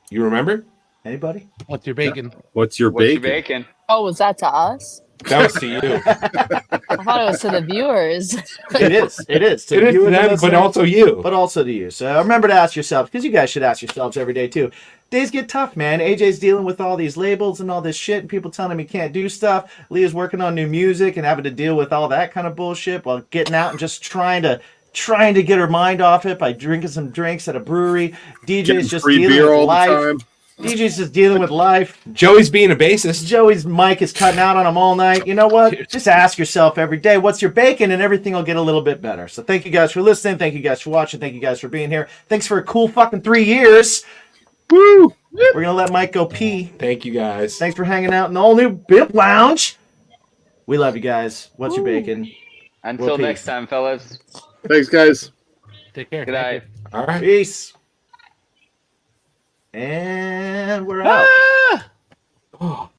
You remember? Anybody? What's your bacon? What's your bacon? Oh, was that to us? That was to you. I thought it was to the viewers. It is. It is to them, but also you. But also to you. So remember to ask yourself, because you guys should ask yourselves every day too. Days get tough, man. AJ's dealing with all these labels and all this shit, and people telling him he can't do stuff. Leah's working on new music and having to deal with all that kind of bullshit while getting out and just trying to get her mind off it by drinking some drinks at a brewery. DJ's just dealing with life. DJ's just dealing with life. Joey's being a bassist. Joey's mic is cutting out on him all night. You know what? Just ask yourself every day, what's your bacon? And everything will get a little bit better. So thank you guys for listening. Thank you guys for watching. Thank you guys for being here. Thanks for a cool fucking 3 years. Woo! We're going to let Mike go pee. Thank you guys. Thanks for hanging out in the all new BIMP Lounge. We love you guys. What's your bacon? Until next time, fellas. Thanks, guys. Take care. Good night. All right. Peace. And we're out.